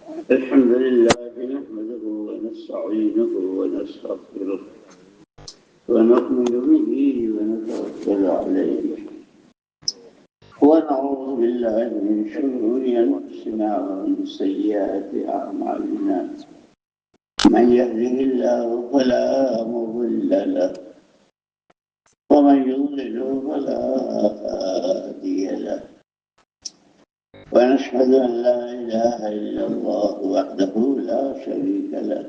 الحمد لله نحمده ونستعينه ونستغفره ونؤمن به ونتوكل عليه ونعوذ بالله من شرور أنفسنا ومن سيئات أعمالنا من يهده الله فلا مضل له ومن يضلل فلا هادي له ونشهد أن لا إله إلا الله وحده لا شريك له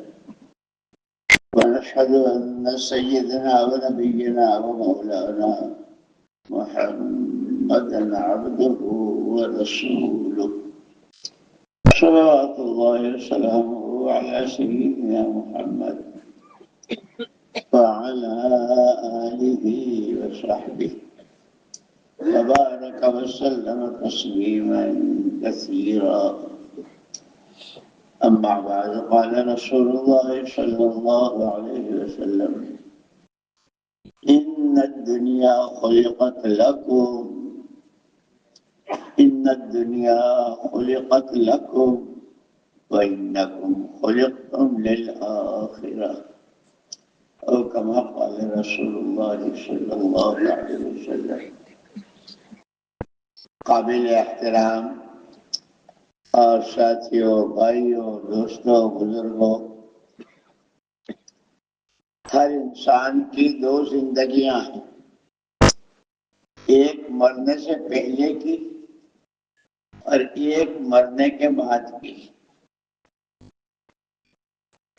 ونشهد أن سيدنا ونبينا ومولانا محمدا عبده ورسوله صلوات الله وسلامه على سيدنا محمد وعلى آله وصحبه وبارك وسلم تسليما كثيرا. أما بعد قال رسول الله صلى الله عليه وسلم إن الدنيا خلقت لكم وإنكم خلقتم للآخرة أو كما قال رسول الله صلى الله عليه وسلم. قابل احترام اور ساتھیوں، بھائیوں، دوستوں، بزرگوں، ہر انسان کی دو زندگیاں ہیں، ایک مرنے سے پہلے کی اور ایک مرنے کے بعد کی.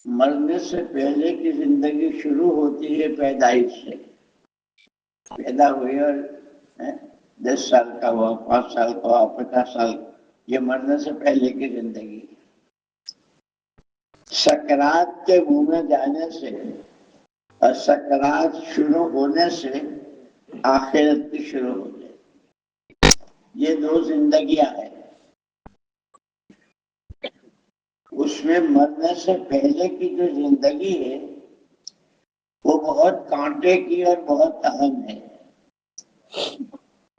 مرنے سے پہلے کی زندگی شروع ہوتی ہے پیدائش سے. پیدا ہوئے اور 10 سال کا ہوا، 5 سال کا ہوا، 50 سال، یہ مرنے سے پہلے کی زندگی. سکرات کے منہ میں جانے سے اور سکرات شروع ہونے سے آخرت کی شروع ہو جائے. یہ دو زندگیاں ہیں. اس میں مرنے سے پہلے کی جو زندگی ہے وہ بہت کانٹے کی اور بہت اہم ہے،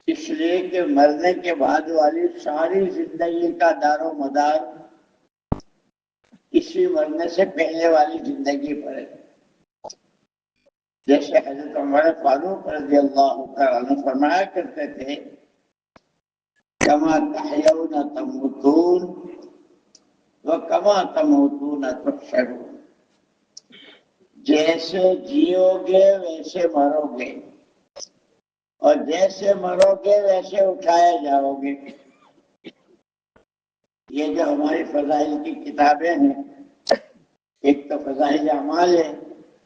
اس لیے کہ مرنے کے بعد والی ساری زندگی کا دار و مدار اسی مرنے سے پہلے والی زندگی پر ہے. جیسے حضرت عمر فاروق رضی اللہ تعالیٰ عنہ فرمایا کرتے تھے کما تحیون تموتون وکما تموتون تحشرون. جیسے جیو گے ویسے مرو گے، اور جیسے مرو گے ویسے اٹھائے جاؤ گے. یہ جو ہماری فضائل کی کتابیں ہیں، ایک تو فضائل اعمال ہے،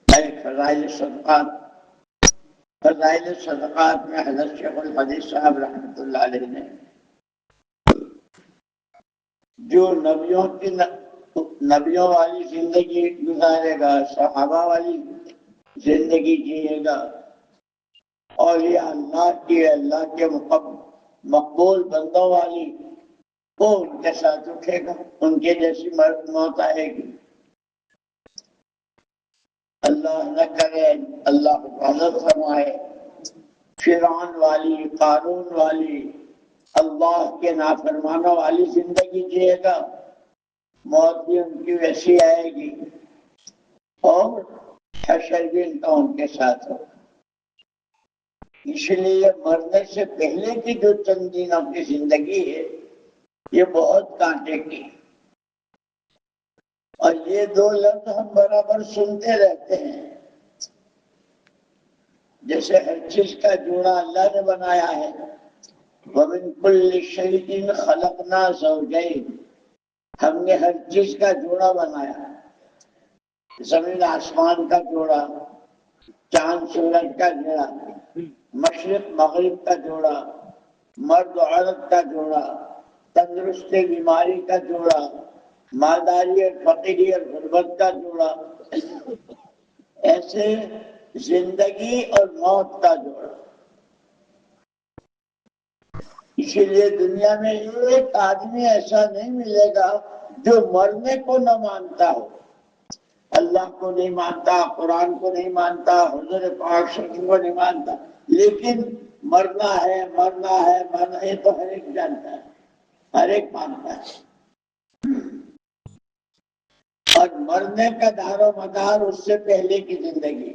ایک فضائل صدقات. فضائل صدقات میں حضرت شیخ الحدیث صاحب رحمۃ اللہ علیہ نے جو نبیوں والی زندگی گزارے گا، صحابہ والی زندگی جیے گا، اور یہ اللہ کے مقبول بندوں والی، وہ ان کے ساتھ اٹھے گا، ان کے جیسی موت آئے گی. اللہ نہ کرے، اللہ حفاظت فرمائے، فرعون والی، قارون والی، اللہ کے نافرمانوں والی زندگی جیے گا، موت بھی ان کی ویسی آئے گی اور حشر بھی ان کا ان کے ساتھ ہوگا. اس لیے مرنے سے پہلے کی جو چند دنوں کی زندگی ہے یہ بہت کانٹے کی. اور یہ دو لفظ ہم برابر سنتے رہتے ہیں. جیسے ہر چیز کا جوڑا اللہ نے بنایا ہے، وَمِن كُلِّ شَيْءٍ خَلَقْنَا زَوْجَيْنِ. ہم نے ہر چیز کا جوڑا بنایا، زمین آسمان کا جوڑا، چاند سورج کا جوڑا، مشرق مغرب کا جوڑا، مرد و عورت کا جوڑا، تندرستی بیماری کا جوڑا، مالداری اور فقیری اور غربت کا جوڑا، ایسے زندگی اور موت کا جوڑا. اسی لیے دنیا میں ایک آدمی ایسا نہیں ملے گا جو مرنے کو نہ مانتا ہو. اللہ کو نہیں مانتا، قرآن کو نہیں مانتا، حضور پاک صلی اللہ علیہ وسلم کو نہیں مانتا، لیکن مرنا ہے مرنا ہے مرنا، یہ تو ہر ایک جانتا ہے، ہر ایک مانتا ہے. اور مرنے کا دار و مدار اس سے پہلے کی زندگی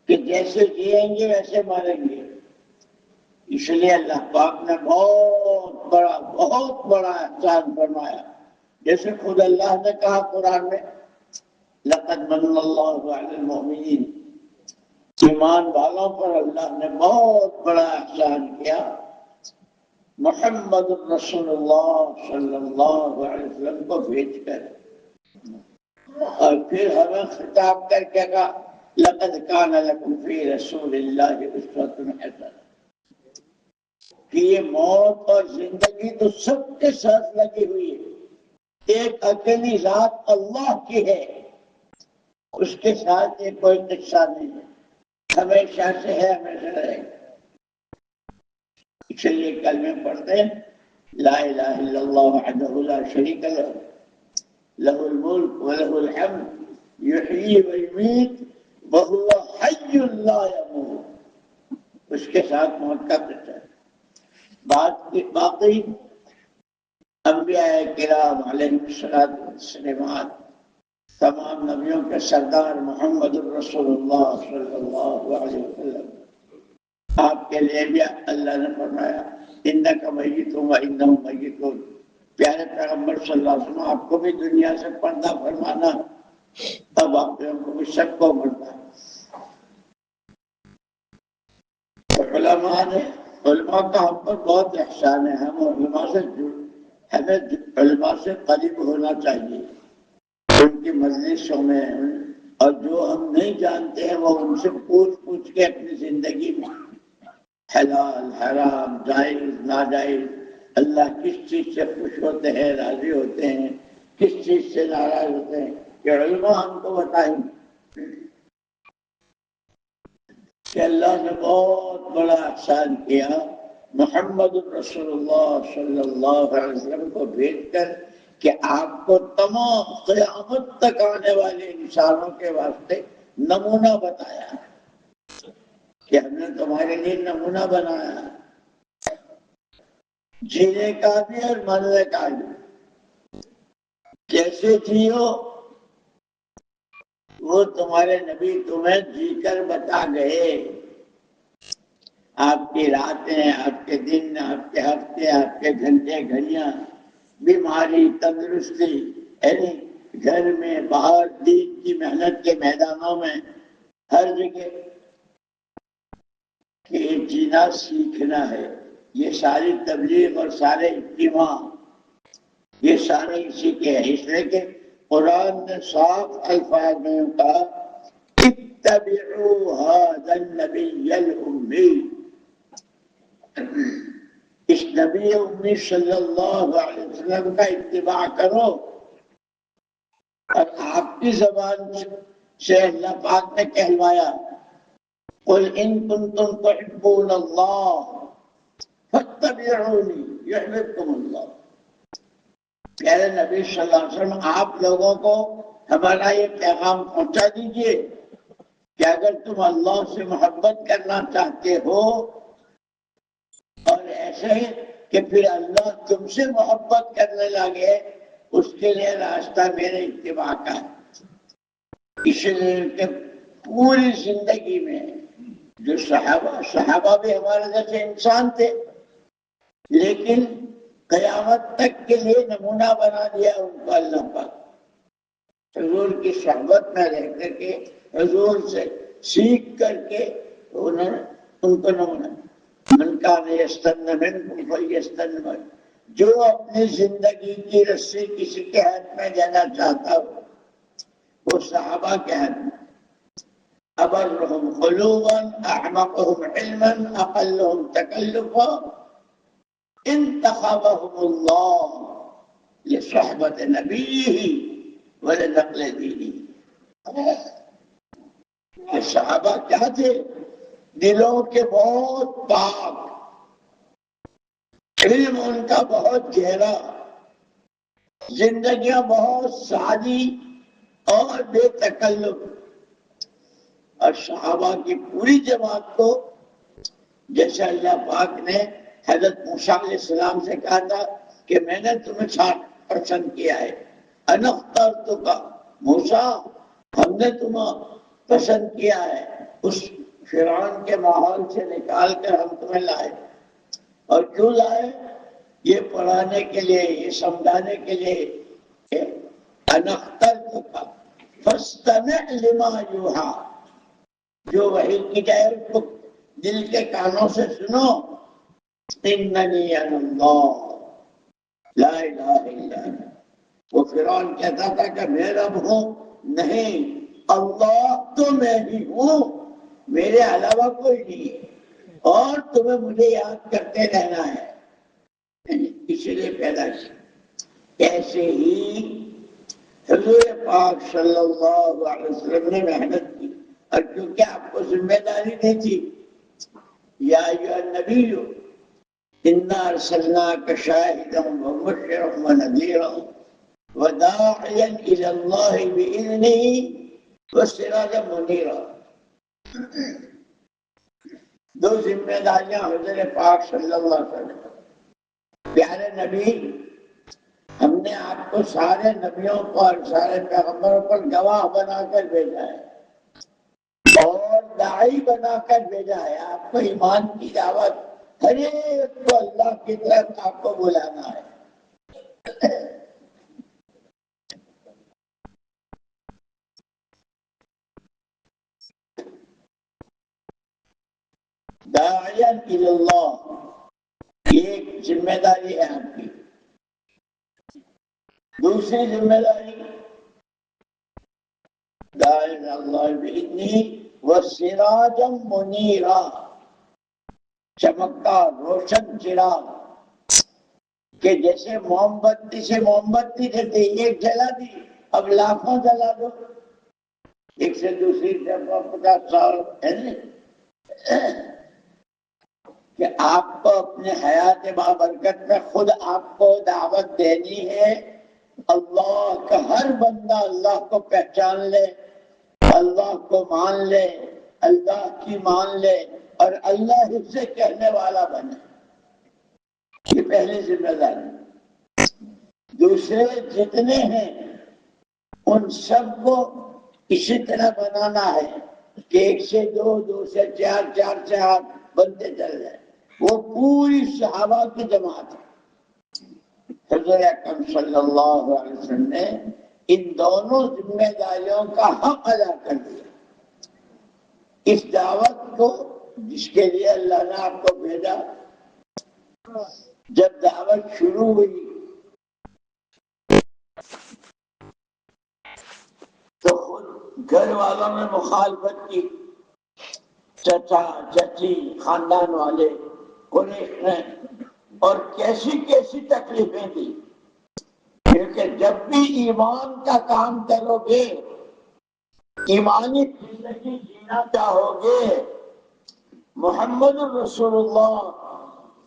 کہ جیسے جئیں گے ویسے مریں گے. اس لیے اللہ پاک نے بہت بڑا احسان فرمایا. جیسے خود اللہ نے کہا قرآن میں لقد من اللہ علی المؤمنین، ایمان والوں پر اللہ نے بہت بڑا احسان کیا. محمد رسول اللہ صلی اللہ علیہ وسلم کو بھیج کر، اور پھر ہمیں خطاب کر کے کہا لقد کان لکم فی رسول اللہ اسوۃ حسنہ، کہ یہ موت اور زندگی تو سب کے ساتھ لگی ہوئی ہے، ایک اکیلی ذات اللہ کی ہے، اس کے ساتھ یہ کوئی قصہ نہیں ہے، ہمیشہ سے ہے، ہمیشہ رہے گا. اس لیے کلمے پڑھتے ہیں لا الہ الا اللہ وحدہ لا شریک لہ لہ الملک ولہ الحمد یحیی ویمیت وہو حی لا یموت. اس کے ساتھ موت کا قصہ ہے. باقی انبیاء کرام علیہ السلام، تمام نبیوں کے سردار محمد الرسول اللہ صلی اللہ علیہ وسلم، آپ کے لیے بھی اللہ نے فرمایا انک میت و انہم میتون. پیارے پیغمبر صلی اللہ علیہ وسلم، آپ کو بھی دنیا سے پردہ فرمانا، تب آپ کو بھی سب کو مرنا. علماء کا ہم پر بہت احسان ہے. ہم ہمیں علماء سے قریب ہونا چاہیے، ان کی مجلسوں میں، اور جو ہم نہیں جانتے ہیں وہ ان سے پوچھ کے اپنی زندگی میں حلال حرام جائز ناجائز اللہ کس چیز سے خوش ہوتے ہیں، راضی ہوتے ہیں، کس چیز سے ناراض ہوتے ہیں، یہ علماء ہم کو بتائیں کہ اللہ نے بہت بڑا احسان کیا محمد رسول اللہ صلی اللہ علیہ وسلم کو بھیج کر کہ آپ کو تمام قیامت تک آنے والے انسانوں کے واسطے نمونہ بتایا کہ ہم نے تمہارے لیے نمونہ بنایا، جینے کا بھی اور مرنے کا بھی. کیسے جیو وہ تمہارے نبی تمہیں جی کر بتا گئے. آپ کی راتیں، آپ کے دن، آپ کے ہفتے، آپ کے گھنٹے گھڑیاں، بیماری، تندرستی، یعنی گھر میں باہر دین کی محنت کے میدانوں میں ہر جگہ کہ جینا سیکھنا ہے. یہ ساری تبلیغ اور سارے اجتماع یہ سارے اسی کے ہیں. اس لیے کہ قرآن نے صاف الفاظ میں کہا اتبعوا هذا النبی الامی، اس نبی امی صلی اللہ علیہ وسلم کا اتباع کرو. اور آپ کی زبان سے اللہ پاک نے کہلوایا قل ان کنتم تحبون اللہ فاتبعونی یحببکم اللہ. پیارے نبی صلی اللہ علیہ وسلم، آپ لوگوں کو ہمارا یہ پیغام پہنچا دیجئے کہ اگر تم اللہ سے محبت کرنا چاہتے ہو اور ایسے کہ پھر اللہ تم سے محبت کرنے لگے، اس کے لیے راستہ میرے اتباع کا ہے. اس لیے کہ پوری زندگی میں جو صحابہ بھی ہمارے جیسے انسان تھے، لیکن قیامت تک کے لیے نمونہ بنا دیا ان کو اللہ پاک. حضور کی صحبت میں رہ کر کے، حضور سے سیکھ کر کے انہوں نے ان کو نمونہ من کان یستن منکم فلیستن معی، جو اپنی زندگی کی رسی کسی کے ہاتھ میں دینا چاہتا ہو وہ صحابہ کے ہاتھ میں. ابرهم قلوبا اعمقهم علما اقلهم تکلفا انتخبهم اللہ لصحبت نبیہ ولنقل دینہ. یہ صحابہ کیا تھے؟ دلوں کے بہت پاک، علم ان کا بہت گہرا، زندگیاں بہت سادی اور بے تکلف. اور صحابہ کی پوری جماعت کو جیسے اللہ پاک نے حضرت موسیٰ علیہ السلام سے کہا تھا کہ میں نے تمہیں پسند کیا ہے، انا اخترتک موسیٰ ہم نے تمہیں پسند کیا ہے، اس فرعون کے ماحول سے نکال کر ہم تمہیں لائے، اور کیوں لائے؟ یہ پڑھانے کے لیے، یہ سمجھانے کے لیے کہ ان اخترتک فاستمع لما یوحی، جو وحی کی جائے اس کو دل کے کانوں سے سنو، اننی انا اللہ لا الہ الا انا۔ وہ فرعون کہتا تھا کہ میں رب ہوں، نہیں، اللہ تو میں ہی ہوں، میرے علاوہ کوئی نہیں ہے، اور تمہیں مجھے یاد کرتے رہنا ہے، اسی لیے پیدا کیا۔ ایسے ہی حضور پاک صلی اللہ علیہ وسلم نے محنت کی، اور کیونکہ آپ کو ذمہ داری نہیں تھی، یا ایھا النبی انا ارسلناک شاہدا ومبشرا ونذیرا وداعیا الی اللہ باذنہ وسراجا منیرا۔ دو ذمہ داریاں حضور پاک صلی اللہ علیہ وسلم۔ پیارے نبی، ہم نے آپ کو سارے نبیوں پر، سارے پیغمبروں پر گواہ بنا کر بھیجا ہے اور داعی بنا کر بھیجا ہے۔ آپ کو ایمان کی دعوت، ہر ایک کو اللہ کی طرف آپ کو بلانا ہے۔ داعیا الی اللہ، یہ ایک ذمہ داری ہے آپ کی۔ دوسری ذمہ داری داعی الی اللہ باذنہ وسراجا منیرا، چمکتا روشن چراغ، کہ جیسے موم بتی سے موم بتی جلتی، ایک جلا دی اب لاکھوں جلا دو، ایک سے دوسری طرف 50 سال ہے نا، کہ آپ کو اپنے حیات بابرکت میں خود آپ کو دعوت دینی ہے۔ اللہ کا ہر بندہ اللہ کو پہچان لے، اللہ کو مان لے، اللہ کی مان لے، اور اللہ ہی سے کہنے والا بنے، یہ پہلی ذمہ داری۔ دوسرے جتنے ہیں ان سب کو اسی طرح بنانا ہے کہ ایک سے دو، دو سے چار، چار سے آٹھ بنتے چل جائیں۔ وہ پوری صحابہ کی جماعت ہے۔ حضور اکرم صلی اللہ علیہ وسلم نے ان دونوں ذمہ داریوں کا حق ادا کر دیا۔ اس دعوت کو جس کے لیے اللہ نے آپ کو بھیجا، جب دعوت شروع ہوئی تو خود گھر والوں نے مخالفت کی، چچا چچی خاندان والے قریش نے، اور کیسی کیسی تکلیفیں دی، کیونکہ جب بھی ایمان کا کام کرو گے، ایمانی زندگی جینا چاہو گے، محمد رسول اللہ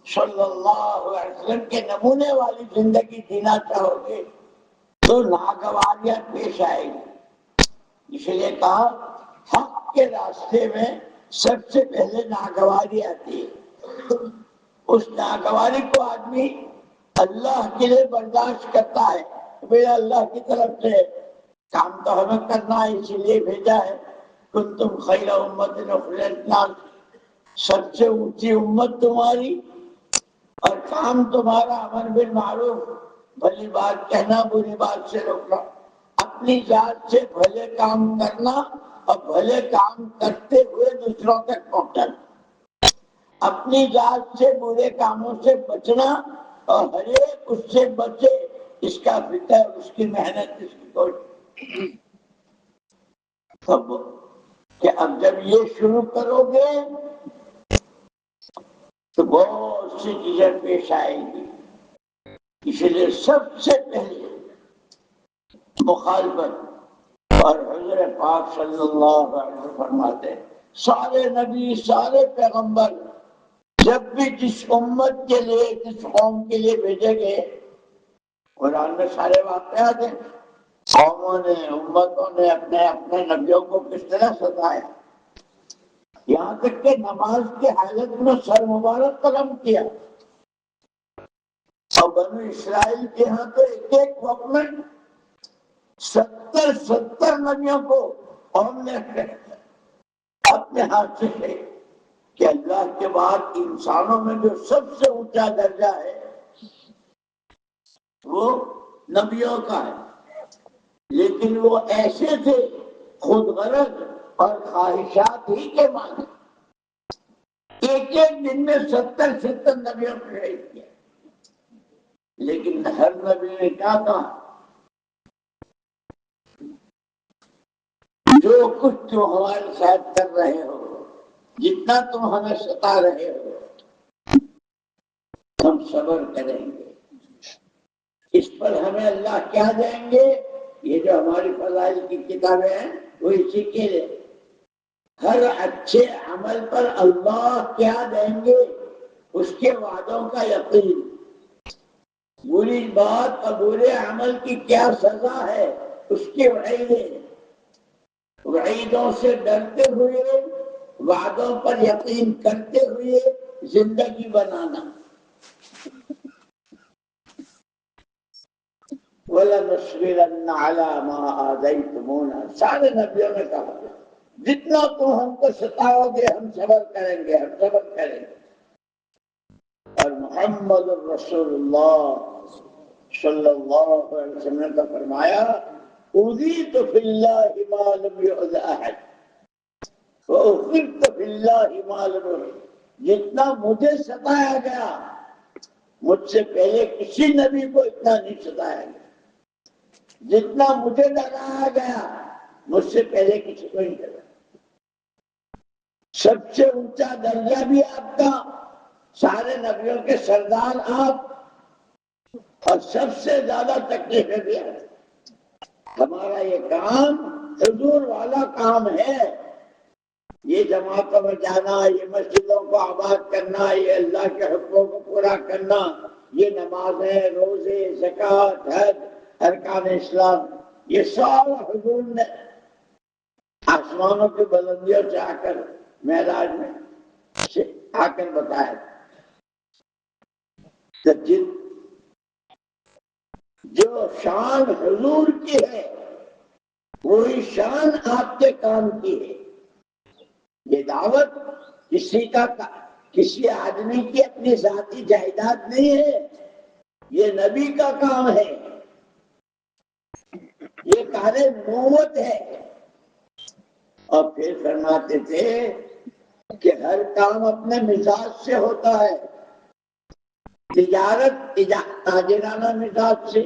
صلی اللہ علیہ وسلم کے نمونے والی زندگی جینا چاہو گے تو ناگواریاں پیش آئے گی۔ اس لیے کہا حق کے راستے میں سب سے پہلے ناگواری آتی ہے۔ اس ناگواری کو آدمی اللہ کے لیے برداشت کرتا ہے، میرا اللہ کی طرف سے کام تو ہمیں کرنا ہے، اسی لیے بھیجا ہے۔ کنتم خیر امت اخرجت للناس، سب سے اونچی امت تمہاری، اور کام تمہارا امر بالمعروف، بھلی بات کہنا، بری بات سے روکنا، اپنی ذات سے بھلے کام کرنا اور بھلے کام کرتے ہوئے دوسروں تک پہنچانا، اپنی ذات سے برے کاموں سے بچنا، اور ہر ایک اس سے بچے، اس کا فکر، اس کی محنت، اس کی کوشش۔ کہ اب جب یہ شروع کرو گے تو بہت سی چیزیں پیش آئیں گی۔ اس لیے سب سے پہلے مخالفت، اور حضور پاک صلی اللہ علیہ وسلم فرماتے ہیں سارے نبی، سارے پیغمبر جب بھی جس امت کے لیے، جس قوم کے لیے بھیجے گئے، قرآن میں سارے واقعات ہیں، قوموں نے، امتوں نے اپنے اپنے نبیوں کو کس طرح ستایا، یہاں تک کہ نماز کی حالت میں سر مبارک قلم کیا۔ اور بنو اسرائیل کے ہاں تو ایک ایک وقت میں 70 70 نبیوں کو ہم نے اپنے ہاتھ سے لے کہ اللہ کے بعد انسانوں میں جو سب سے اونچا درجہ ہے وہ نبیوں کا ہے، لیکن وہ ایسے تھے خود غرض اور خواہشات ہی کے معنی، ایک ایک دن میں 70 نبیوں کو شہید کیا، لیکن ہر نبی نے کیا کہا؟ جو کچھ تم ہمارے ساتھ کر رہے ہو، جتنا تم ہمیں ستا رہے ہو، ہم صبر کریں گے، اس پر ہمیں اللہ کیا دیں گے؟ یہ جو ہماری فضائل کی کتابیں ہیں وہ اسی کے لیے، ہر اچھے عمل پر اللہ کیا دیں گے؟ اس کے وعدوں کا یقین، بری بات اور برے عمل کی کیا سزا ہے اس کی وعیدیں، وعیدوں سے ڈرتے ہوئے وعدوں پر یقین کرتے ہوئے زندگی بنانا۔ وَلَنَصْبِرَنَّ عَلَىٰ مَا آذَيْتُمُونَا، سارے نبیوں نے کہا جتنا تم ہم کو ستاؤ گے ہم صبر کریں گے، ہم صبر کریں گے۔ اور محمد الرسول اللہ صلی اللہ علیہ وسلم نے فرمایا أُوذِيتُ فِي اللَّهِ مَا لَمْ يُؤْذَ أَحَدٌ وَأُخِرْتُ فِي اللَّهِ مَا لَمْ يُؤْذَ، جتنا مجھے ستایا گیا مجھ سے پہلے کسی نبی کو اتنا نہیں ستایا گیا، جتنا مجھے ڈرایا گیا مجھ سے پہلے کسی کو نہیں ڈرایا۔ سب سے اونچا درجہ بھی آپ کا، سارے نبیوں کے سردار آپ، اور سب سے زیادہ تکلیفیں بھی آپ۔ ہمارا یہ کام حضور والا کام ہے، یہ جماعتوں میں جانا، یہ مسجدوں کو آباد کرنا، یہ اللہ کے حکموں کو پورا کرنا، یہ نمازیں، روزے، زکوٰۃ، حج، ارکان اسلام، یہ سب حضور نے آسمانوں کی بلندیوں سے آ کر معراج میں آ کر بتایا۔ جو شان حضور کی ہے وہی شان آپ کے کام کی ہے۔ یہ دعوت کسی آدمی کی اپنی ذاتی جائیداد نہیں ہے، یہ نبی کا کام ہے، یہ کار نبوت ہے۔ اور پھر فرماتے تھے کہ ہر کام اپنے مزاج سے ہوتا ہے، تجارت تاجرانہ مزاج سے،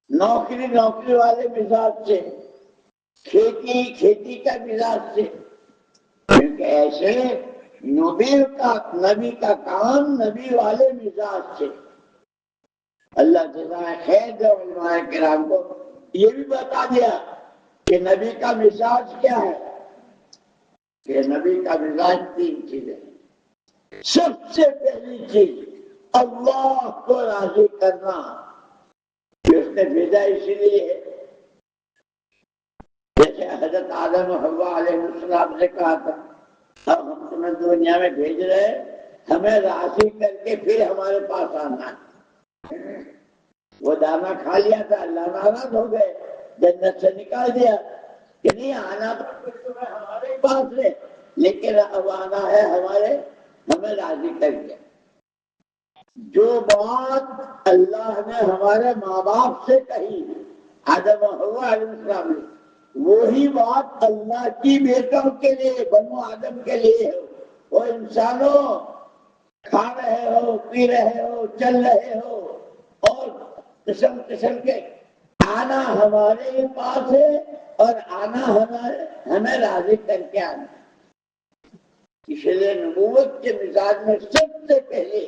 نوکری والے مزاج سے، کھیتی کا مزاج سے، کیونکہ ایسے نبی کا کام نبی والے مزاج سے۔ اللہ جزائے خیر دے علماء کرام کو یہ بھی بتا دیا کہ نبی کا مزاج کیا ہے، کہ نبی کا مزاج 3 چیزیں۔ سب سے پہلی چیز اللہ کو راضی کرنا، کہ اس نے بھیجا اسی لیے ہے۔ جیسے حضرت آدم و حوا علیہ السلام نے کہا تھا اب ہم تمہیں دنیا میں بھیج رہے ہمیں راضی کر کے پھر ہمارے پاس آنا ہے۔ وہ دانا کھا لیا تھا، اللہ ناراض ہو گئے، جنت سے نکال دیا کہ نہیں آنا تو پھر تمہیں ہمارے پاس ہے، لیکن اب آنا ہے ہمیں راضی کر کے۔ جو بات اللہ نے ہمارے ماں باپ سے کہی آدم و حوا علیہ السلام نے، وہی بات اللہ کی بیٹوں کے لیے، بنو آدم کے لیے ہے۔ وہ انسانوں کھا رہے ہو، پی رہے ہو، چل رہے ہو، اور قسم قسم کے آنا ہمارے پاس ہے، اور آنا ہمیں راضی کر کے آنا۔ اس لیے نبوت کے مزاج میں سب سے پہلے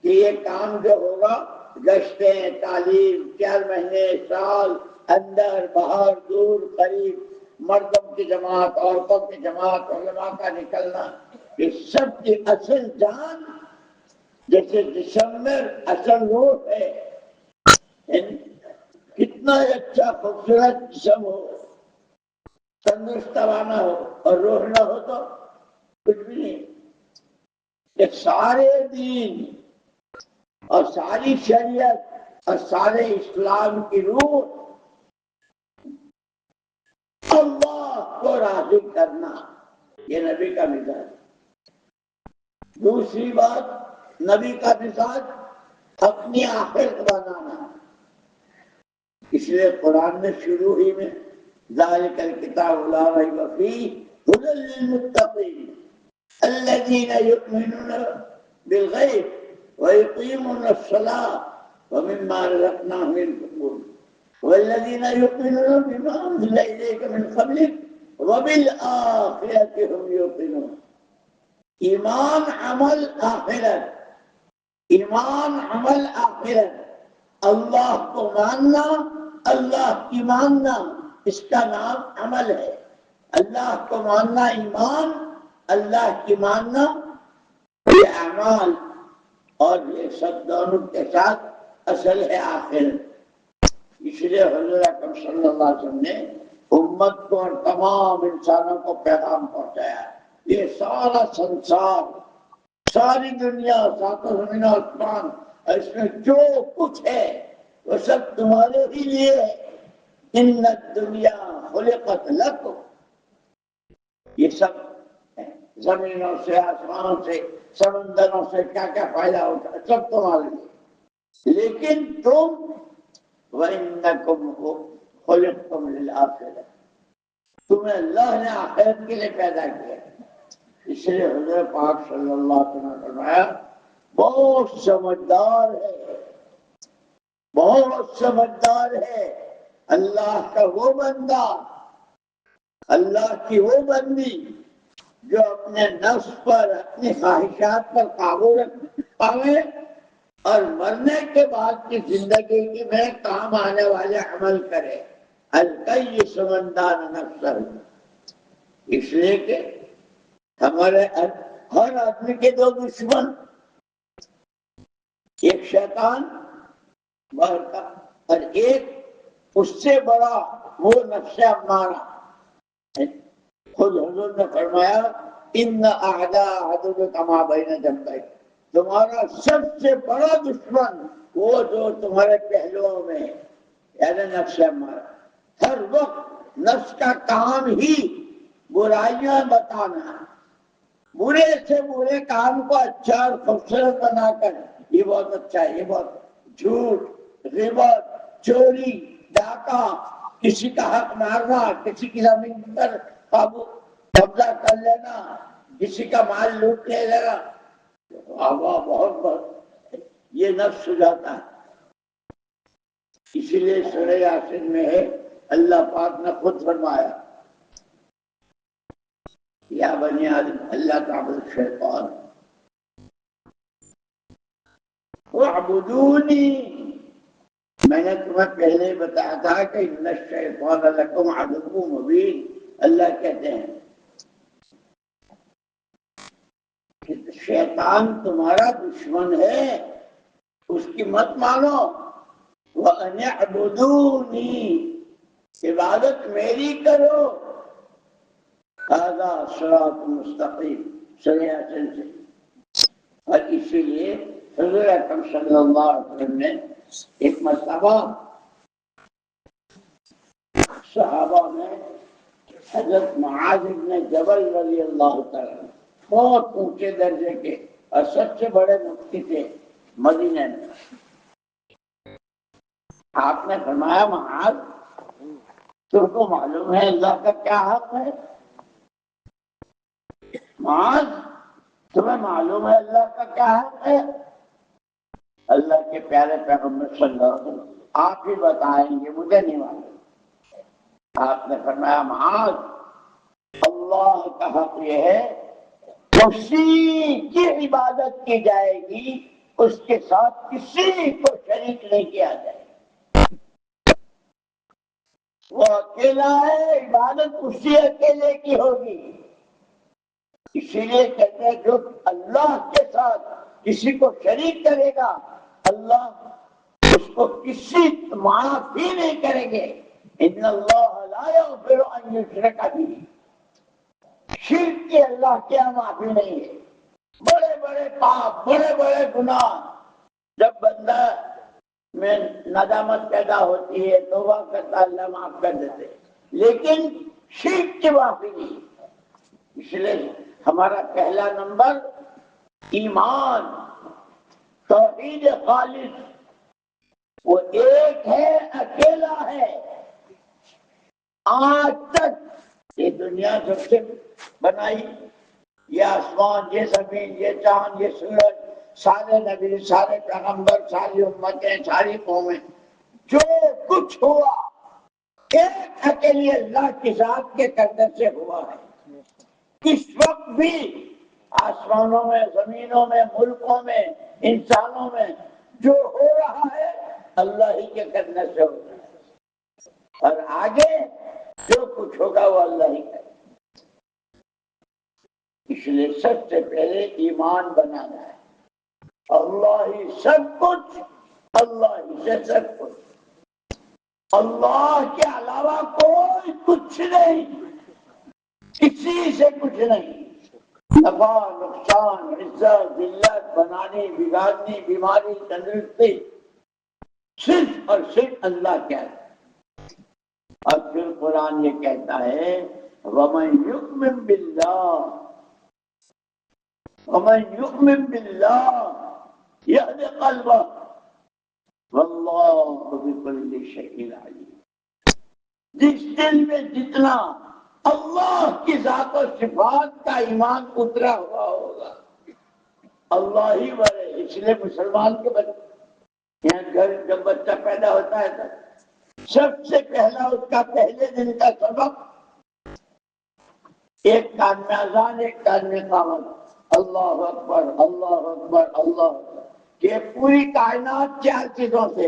کہ یہ کام جو ہوگا، گشتیں، تعلیم، 4 مہینے، سال، اندر باہر، دور قریب، مردوں کی جماعت، عورتوں کی جماعت، علماء کا نکلنا، یہ سب کی اصل جان جیسے جسم میں اصل روح ہے، کتنا اچھا خوبصورت جسم ہو، تندرست وانا ہو، اور روح نہ ہو تو کچھ بھی نہیں۔ کہ سارے دین اور ساری شریعت اور سارے اسلام کی روح کو راضی کرنا، یہ نبی کا مزاج۔ دوسری بات، نبی کا مزاج اپنی آخرت بنانا، اس لیے قرآن نے شروع ہی میں ذالک الکتاب لا ریب فیہ ھدی للمتقین الذین یؤمنون بالغیب ویقیمون الصلاة ومما رزقناهم ينفقون والذین یؤمنون بما انزل الیک من قبلک وبالآخرة هم یوقنون۔ ایمان عمل آخرت، ایمان عمل آخرت، اللہ کو ماننا، اللہ کی ماننا، اس کا نام عمل ہے۔ اللہ کو ماننا ایمان، اللہ کی ماننا یہ اعمال، اور یہ سب دونوں کے ساتھ اصل ہے آخرت۔ اس لیے حضور اکرم صلی اللہ علیہ وسلم نے امت کو اور تمام انسانوں کو پیغام پہنچایا، یہ سارا سنسار، ساری دنیا، ساتوں زمین و آسمان، اس میں جو کچھ ہے وہ سب تمہارے ہی لیے ہے۔ ان الدنیا خلقت لکم، یہ سب زمینوں سے، آسمانوں سے، سمندروں سے کیا کیا فائدہ ہوتا ہے، سب تمہارے لیے، لیکن تم وَإِنَّكُمْ خُلِقْتُمْ لِلْآخِرَةِ، تمہیں اللہ نے آخرت کے لیے پیدا کیا۔ اس لیے حضور پاک صلی اللہ علیہ وسلم نے فرمایا بہت سمجھدار ہے، بہت سمجھدار ہے اللہ کا وہ بندہ، اللہ کی وہ بندی جو اپنے نفس پر، اپنی خواہشات پر قابو رکھ پاوے اور مرنے کے بعد کی زندگی میں کام آنے والے عمل کرے۔ الکیس من دان نفسہ، اس لیے کہ ہمارے ہر آدمی کے دو دشمن، ایک شیطان باہر کا اور ایک اس سے بڑا وہ نفس امارہ۔ خود حضور نے فرمایا ان اعداء عدوک ما بین جنبیک، تمہارا سب سے بڑا دشمن وہ جو تمہارے پہلوؤں میں ہے، یعنی نفس امارہ۔ ہر وقت نفس کا کام ہی برائیاں بتانا، برے سے برے کام کو اچھا اور خوبصورت بنا کر یہ بہت اچھا ہے، یہ بہت، جھوٹ، غیبت، چوری، ڈاکہ، کسی کا حق مارنا، کسی کی زمین پر قبضہ کر لینا، کسی کا مال لوٹ لے لینا، بہت بہت یہ نفس ہو جاتا ہے۔ اسی لیے سورہ یاسین میں ہے، اللہ پاک نے خود فرمایا یا بنی آدم اللہ تعبدوا الشیطان واعبدونی، میں نے تمہیں پہلے ہی بتایا تھا کہ ان الشیطان لکم عدو مبین۔ اللہ کہتے ہیں کہ شیطان تمہارا دشمن ہے، اس کی مت مانو۔ وَأَنِ اعْبُدُونِي، عبادت میری کرو۔ هذا صراط مستقیم، سورہ یاسین سے۔ اور اسی لیے حضور اکرم صلی اللہ علیہ وسلم نے ایک مرتبہ صحابہ میں حضرت معاذ بن جبل رضی اللہ تعالیٰ بہت اونچے درجے کے اور سب سے بڑے مفتی تھے مدینہ میں۔ آپ نے فرمایا معاذ، تم کو معلوم ہے اللہ کا کیا حق ہے؟ معاذ، تمہیں معلوم ہے اللہ کا کیا حق ہے؟ اللہ کے پیارے پیغمبر صلی اللہ علیہ وسلم آپ ہی بتائیں گے، مجھے نہیں معلوم۔ آپ نے فرمایا معاذ، اللہ کا حق یہ ہے اسی کی عبادت کی جائے گی، اس کے ساتھ کسی کو شریک نہیں کیا جائے گا، وہ اکیلا ہے، عبادت اسی اکیلے کی ہوگی۔ اسی لیے کہتے ہیں جو اللہ کے ساتھ کسی کو شریک کرے گا اللہ اس کو کسی معاف ہی نہیں کریں گے۔ ان اللہ لا یغفر ان یشرک بہ، شرک کی اللہ کے یہاں معافی نہیں ہے۔ بڑے بڑے پاپ، بڑے بڑے گناہ جب بندہ میں ندامت پیدا ہوتی ہے، توبہ کرتا اللہ معاف کر دیتے، لیکن شرک کی معافی نہیں. اس لیے ہمارا پہلا نمبر ایمان، توحید خالص. وہ ایک ہے، اکیلا ہے. آج تک یہ دنیا جب سے بنائی، یہ آسمان، یہ زمین، یہ چاند، یہ سورج، سارے نبی، سارے پیغمبر، ساری امتیں، ساری قومیں، جو کچھ ہوا ایک اکیلی اللہ کی ذات کے کرنے سے ہوا ہے. کس وقت بھی آسمانوں میں، زمینوں میں، ملکوں میں، انسانوں میں جو ہو رہا ہے اللہ ہی کے کرنے سے ہو رہا ہے، اور آگے جو کچھ ہوگا وہ اللہ ہی کرے. اس لیے سب سے پہلے ایمان بنانا ہے. اللہ ہی سب کچھ، اللہ ہی سے سب کچھ، اللہ کے علاوہ کوئی کچھ نہیں، کسی سے کچھ نہیں. نفع، نقصان، عزت، ذلت، بنانی، بگاڑنی، بیماری، تندرستی، صرف اور صرف اللہ کیا ہے. اور پھر قرآن یہ کہتا ہے وَمَن يُؤْمِن بِاللَّهِ وَمَن يُؤْمِن بِاللَّهِ يَهْدِ قَلْبَهُ وَاللَّهُ بِكُلِّ شَيْءٍ عَلِيمٌ. جس دل میں جتنا اللہ کی ذات و صفات کا ایمان اترا ہوا ہوگا اللہ ہی بڑے. اس لیے مسلمان کے بچے یہاں گھر جب بچہ پیدا ہوتا ہے تو سب سے پہلا اس کا پہلے دن کا سبق ایک کان میں اذان، ایک کان میں قامت، اللہ اکبر، اللہ اکبر، اللہ اکبر. کہ پوری کائنات 4 چیزوں سے،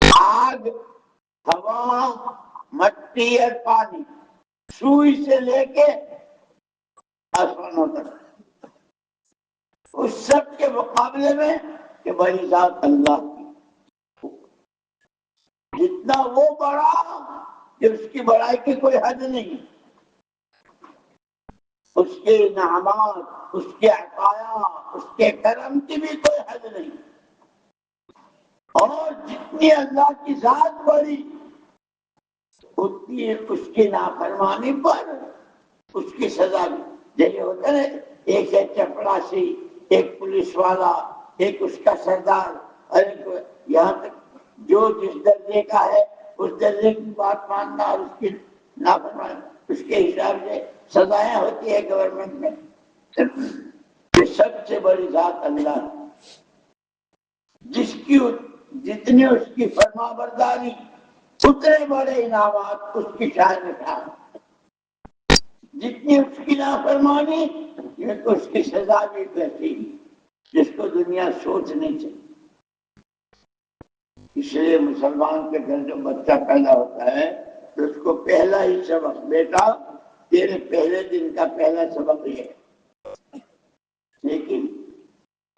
آگ، ہوا، مٹی اور پانی، سوئی سے لے کے آسمانوں تک، اس سب کے مقابلے میں کہ بڑی ذات اللہ کی. جتنا وہ بڑا کہ اس کی بڑائی کی کوئی حد نہیں، اس کے انعامات، اس کے عطایا، اس کے کرم کی بھی کوئی حد نہیں. اور جتنی اللہ کی ذات بڑی اتنی اس کی نافرمانی پر اس کی سزا بھی. جیسے ہوتا ہے ایک ہے چپراسی، ایک پولیس والا، ایک اس کا سردار، اور یہاں تک جو جس درجے کا ہے اس درجے کی بات ماننا اور اس کی نافرمانی، اس کے حساب سے سزائیں ہوتی ہے گورنمنٹ میں. سب سے بڑی ذات اللہ، جس کی جتنی اس کی فرما برداری اتنے بڑے انعامات اس کی شان میں تھا، جتنی اس کی نافرمانی اس کی سزا بھی ویسی جس کو دنیا سوچ نہیں چاہیے. اس لیے مسلمان کے گھر جو بچہ پیدا ہوتا ہے تو اس کو پہلا ہی سبق، بیٹا تیرے پہلے دن کا پہلا سبق یہ ہے. لیکن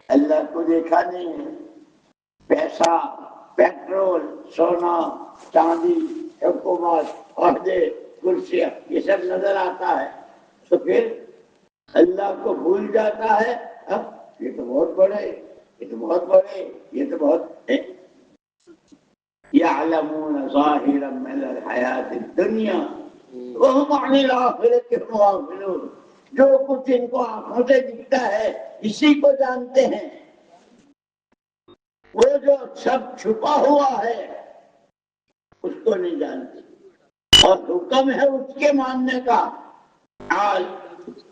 اللہ کو دیکھا نہیں ہے. پیسہ، پیٹرول، سونا، چاندی، حکومت، عہدے، کرسیاں، یہ سب نظر آتا ہے تو پھر اللہ کو بھول جاتا ہے. اب یہ تو بہت بڑے، یہ تو بہت بڑے، یہ تو بہت يعلمون ظاهرا من الحیات الدنیا وهم عن الآخرة هم غافلون. جو کچھ ان کو آنکھوں سے دکھتا ہے اسی کو جانتے ہیں، وہ جو سب چھپا ہوا ہے اس کو نہیں جانتے. اور حکم ہے اس کے ماننے کا.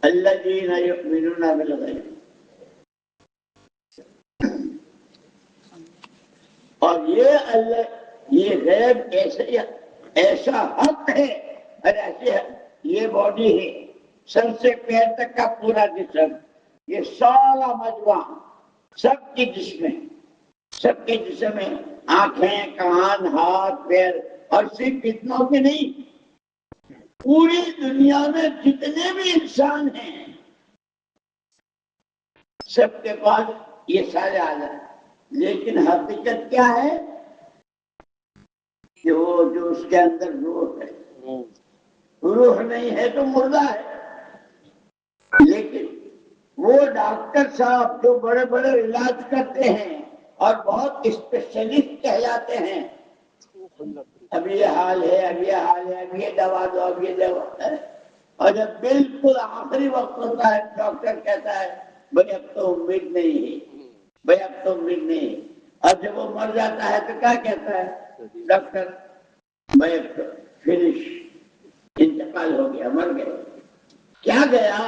الذین یؤمنون بالغیب. اور یہ غیب ایسا حق ہے، اور ایسے یہ باڈی ہے، سر سے پیر تک کا پورا جسم، یہ سارا مجموعہ سب کے جسم میں آنکھیں، کان، ہاتھ، پیر، اور صرف اتنوں کے نہیں، پوری دنیا میں جتنے بھی انسان ہیں سب کے پاس یہ سارے آلات. لیکن حقیقت کیا ہے کہ وہ جو اس کے اندر روح ہے، روح نہیں ہے تو مردہ ہے. لیکن وہ ڈاکٹر صاحب جو بڑے بڑے علاج کرتے ہیں اور بہت اسپیشلسٹ کہلاتے ہیں، اب یہ حال ہے، اب یہ حال ہے، اب یہ دوا دو، اب یہ دوا ہے۔ اور جب بالکل آخری وقت ہوتا ہے ڈاکٹر کہتا ہے بھائی اب تو امید نہیں ہے، بھائی اب تو امید نہیں ہے۔ اور جب وہ مر جاتا ہے تو کیا کہتا ہے ڈاکٹر؟ بھائی اب تو فنش، انتقال ہو گیا، مر گئے۔ کیا گیا؟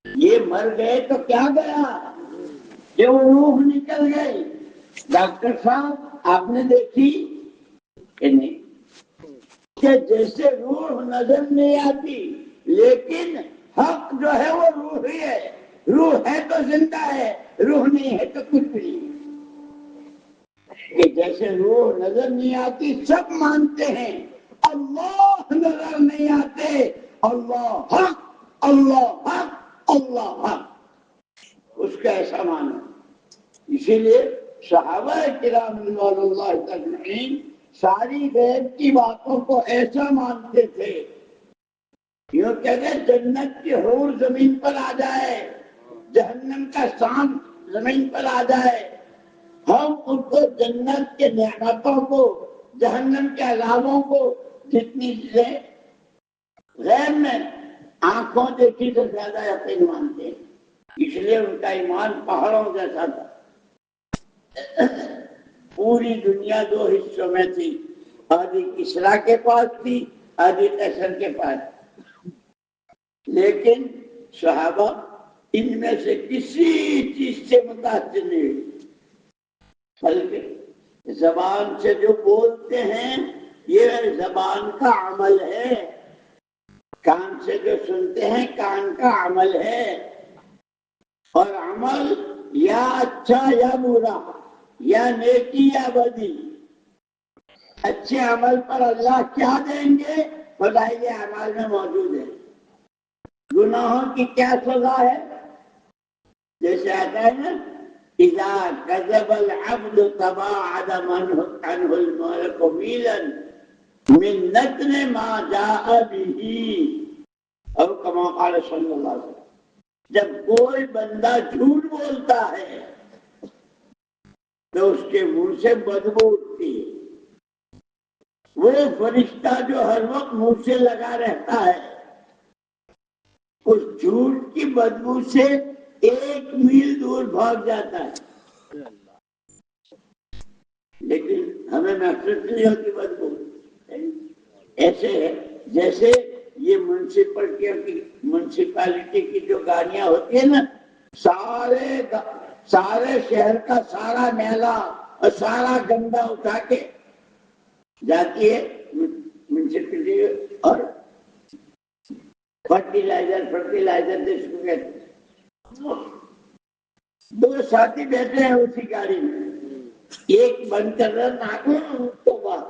یہ مر گئے تو کیا گیا؟ کہ وہ روح نکل گئی۔ ڈاکٹر صاحب آپ نے دیکھی کہ نہیں؟ کہ جیسے روح نظر نہیں آتی لیکن حق جو ہے وہ روح ہی ہے۔ روح ہے تو زندہ ہے، روح نہیں ہے تو کچھ بھی نہیں۔ کہ جیسے روح نظر نہیں آتی سب مانتے ہیں، اللہ نظر نہیں آتے، اللہ حق، اللہ حق، اللہ حق، اس کا ایسا مانا۔ اسی لیے صحابہ کرام رضوان اللہ اجمعین ساری غیب کی باتوں کو ایسا مانتے تھے، یوں کہتے جنت کی حور زمین پر آ جائے، جہنم کا سانپ زمین پر آ جائے، ہم ان کو جنت کے نعمتوں کو، جہنم کے عذابوں کو، جتنی چیزیں غیب میں آنکھوں دیکھی سے زیادہ یقین مانتے ہیں۔ اس لیے ان کا ایمان پہاڑوں جیسا تھا۔ پوری دنیا دو حصوں میں تھی، آدھی کسریٰ کے پاس تھی، آدھی قیصر کے پاس، لیکن صحابہ ان میں سے کسی چیز سے متاثر نہیں ہوئی، بلکہ زبان سے جو بولتے ہیں یہ زبان کا عمل ہے، کان سے جو سنتے ہیں کان کا عمل ہے، اور عمل یا اچھا یا برا، یا نیکی یا بدی۔ اچھے عمل پر اللہ کیا دیں گے فضائل اعمال میں موجود ہے۔ گناہوں کی کیا سزا ہے؟ جیسے آتا ہے نا اذا كذب العبد تباعد عنه الملك ميلا من نتن ما جاء به، اور کما قال صلی اللہ علیہ وسلم، جب کوئی بندہ جھوٹ بولتا ہے تو اس کے منہ سے بدبو اٹھتی ہے۔ وہ فرشتہ جو ہر وقت منہ سے لگا رہتا ہے اس جھوٹ کی بدبو سے 1 میل دور بھاگ جاتا ہے، لیکن ہمیں محسوس نہیں ہوتی بدبو۔ ایسے ہے جیسے یہ میونسپلٹی کی جو گاڑیاں ہوتی ہیں نا، سارے شہر کا سارا میلہ اور سارا گندا اٹھا کے جاتی ہے میونسپلٹی، اور فرٹیلائزر جس کو کہتے ہیں، 2 ساتھی بیٹھے ہیں اسی گاڑی میں، ایک بند کر رہا تو بات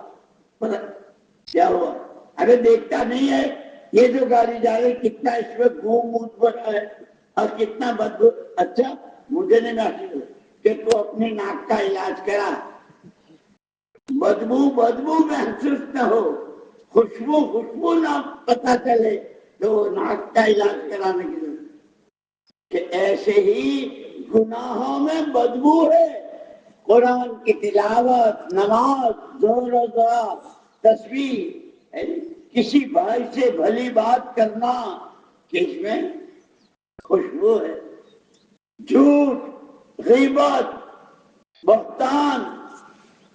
کیا ہوا؟ ارے دیکھتا نہیں ہے یہ جو گاڑی جا رہی کتنا اس میں گھوم موت بنا ہے اور کتنا بدبو۔ اچھا مجھے نہیں محسوس کہ تو اپنی ناک کا علاج کرا، بدبو محسوس نہ ہو، خوشبو نہ پتہ چلے تو ناک کا علاج کرانے کی ضرورت۔ کہ ایسے ہی گناہوں میں بدبو ہے، قرآن کی تلاوت، نماز، زور و دعا، تسبیح، کسی بھائی سے بھلی بات کرنا کہ اس میں خوشبو ہے، جھوٹ، غیبت، بہتان،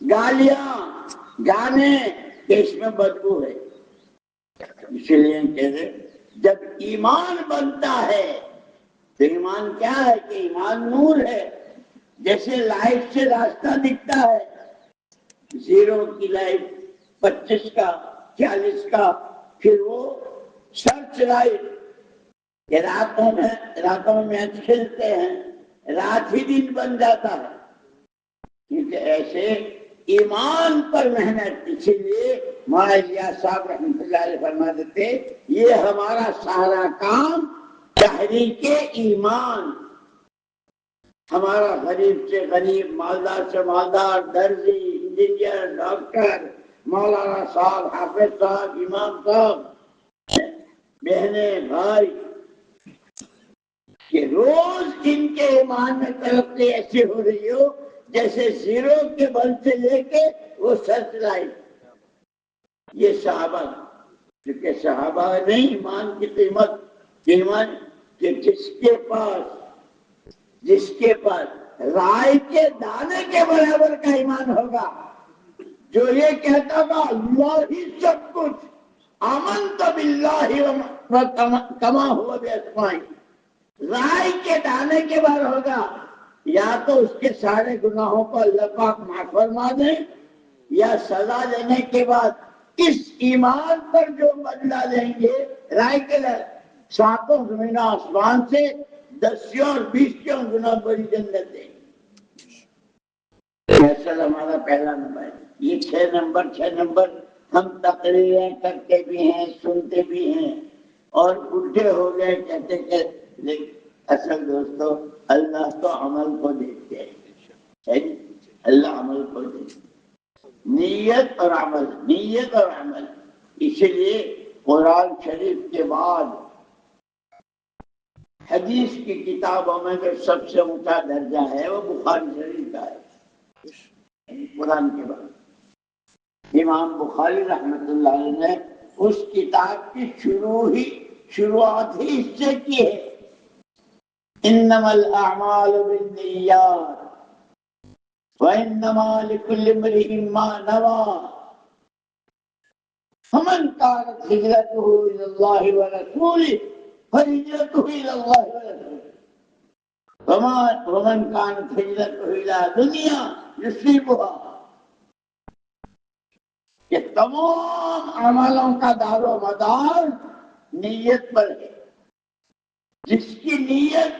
گالیاں، گانے کہ اس میں بدبو ہے۔ اسی لیے کہتے جب ایمان بنتا ہے تو ایمان کیا ہے کہ ایمان نور ہے، جیسے لائٹ سے راستہ دکھتا ہے، 0 کی لائٹ، 25 کا، 40 کا، پھر وہ سرچ لائٹ کہ راتوں میں میچ کھیلتے ہیں، رات ہی دن بن جاتا ہے۔ کیونکہ ایسے ایمان پر محنت، اسی لیے مولانا الیاس صاحب رحمۃ اللہ علیہ فرما دیتے یہ ہمارا سارا کام تحریک ایمان، ہمارا غریب سے غریب، مالدار سے مالدار، درزی، انجینئر، ڈاکٹر، مولانا صاحب، حافظ صاحب، امام صاحب، بہنیں، بھائی، کہ روز ان کے ایمان میں ترقی ایسی ہو رہی ہو جیسے زیرو کے بل سے لے کے وہ سچ لائٹ. یہ صحابہ، کیونکہ صحابہ نے ایمان کی قیمت، ایمان کہ جس کے پاس رائے کے دانے کے برابر کا ایمان ہوگا، جو یہ کہتا تھا اللہ ہی سب کچھ، آمنت باللہ کما ہوا باسمائی، رائے کے دانے کے بعد ہوگا، یا تو اس کے سارے گناہوں کو اللہ پاک معاف فرما دیں، یا سزا دینے کے بعد اس ایمان پر جو بدلہ لیں گے رائے کے لئے ساتوں زمین آسمان سے 10 اور 20 گنا بڑی جنت دیں گے. فیصل ہمارا پہلا نمبر ہے. یہ 6 نمبر ہم تقریریں کرتے بھی ہیں، سنتے بھی ہیں، اور بڈھے ہو گئے کہتے کہ اصل دوستو اللہ تو عمل کو دیکھتے ہیں، اللہ عمل کو دیکھتے ہیں، نیت اور عمل. اسی لیے قرآن شریف کے بعد حدیث کی کتابوں میں جو سب سے اونچا درجہ ہے وہ بخاری شریف کا ہے. قرآن کے بعد امام بخاری رحمۃ اللہ علیہ نے اس کتاب کی شروعات ہی اس سے کی ہے. انما الاعمال بالنیات وانما لكل امرئ ما نوى فمن كانت هجرته الى الله ورسوله فهجرته الى الله ورسوله ومن كانت هجرته الى دنيا يصيبها. کہ تمام عملوں کا دار و مدار نیت پر ہے. جس کی نیت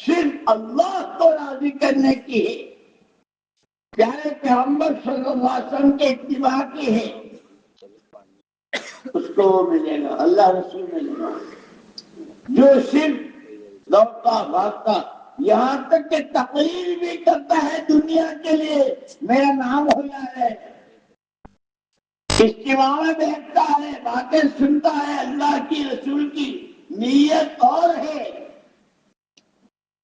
صرف اللہ کو راضی کرنے کی ہے، پیارے پیغمبر صلی اللہ علیہ وسلم کے اتباع کی ہے، اس کو وہ ملے گا، اللہ رسول ملے گا. جو صرف دوڑتا بھاگتا یہاں تک کہ تقریر بھی کرتا ہے دنیا کے لیے میرا نام ہو جائے، اجتماع میں بیٹھتا ہے، باتیں سنتا ہے اللہ کی رسول کی، نیت اور ہے،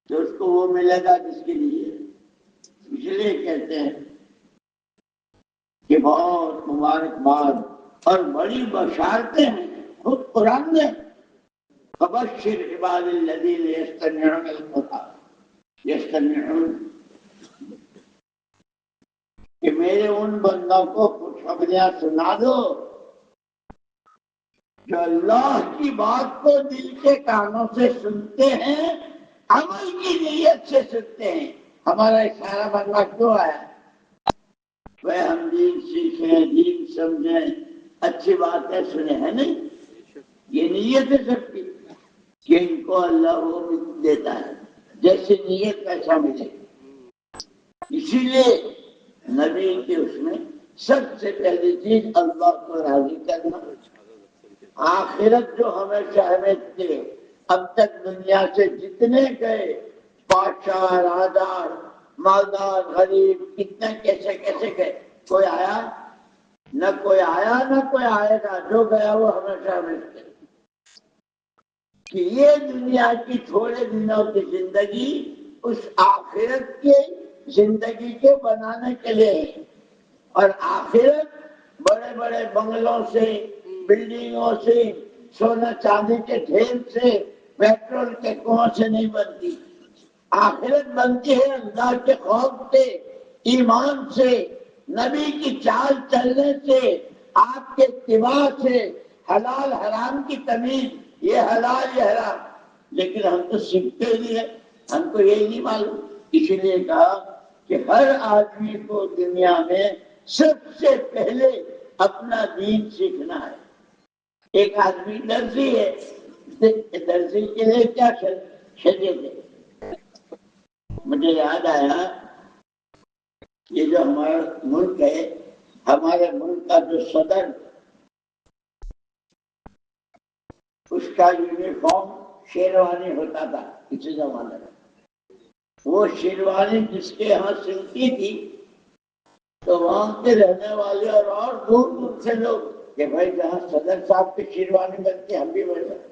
تو اس کو وہ ملے گا جس کی نیت. اس لیے کہتے ہیں کہ بہت مبارکباد اور بڑی بشارتیں ہیں خود قرآن نے. فبشر عباد الذین یستمعون القرآن کہ میرے ان بندوں کو خوشخبریاں سنا دو جو اللہ کی بات کو دل کے کانوں سے سنتے ہیں، عمل کی نیت سے سنتے ہیں. ہمارا اشارہ بننا کیوں آیا؟ وہ ہم دین سیکھیں، دین سمجھیں، اچھی باتیں سنیں، ہے نہیں؟ یہ نیت ہے سب کی کہ ان کو اللہ وہ دیتا ہے جیسے نیت پیسہ ملے. اسی لیے نبی کے اس میں سب سے پہلی چیز اللہ کو راضی کرنا. آخرت جو ہمیشہ ہمیں تھے، اب تک دنیا سے جتنے گئے، بادشاہ، راجا، مالدار، غریب، کتنے کیسے گئے، کوئی آیا نہ، کوئی آیا نہ کوئی آئے گا. جو گیا وہ ہمیشہ ہمیں تھے. کہ یہ دنیا کی تھوڑے دنوں کی زندگی اس آخرت کے زندگی کے بنانے کے لیے ہے. اور آخرت بڑے بڑے بنگلوں سے، بلڈنگوں سے، سونا چاندی کے ڈھیر سے، پیٹرول کے کنویں سے نہیں بنتی. آخرت بنتی ہے اللہ کے خوف سے، ایمان سے، نبی کی چال چلنے سے، آپ کے اتباع سے، حلال حرام کی تمیز، یہ حلال یہ حرام. لیکن ہم تو سیکھتے نہیں ہیں، ہم کو یہی نہیں معلوم. اسی لیے کہا کہ ہر آدمی کو دنیا میں سب سے پہلے اپنا دین سیکھنا ہے. ایک آدمی درزی ہے، درزی کے لیے کیا شریعت ہے؟ مجھے یاد آیا یہ جو ہمارا ملک ہے، ہمارے ملک کا جو صدر، اس کا یونیفارم شیروانی ہوتا تھا اسی زمانے میں. وہ شیروانی جس کے یہاں سلتی تھی تو وہاں کے رہنے والے اور دور دور سے لوگ کہ بھائی جہاں صدر صاحب کی شیروانی بنتی ہم بھی بن جائیں.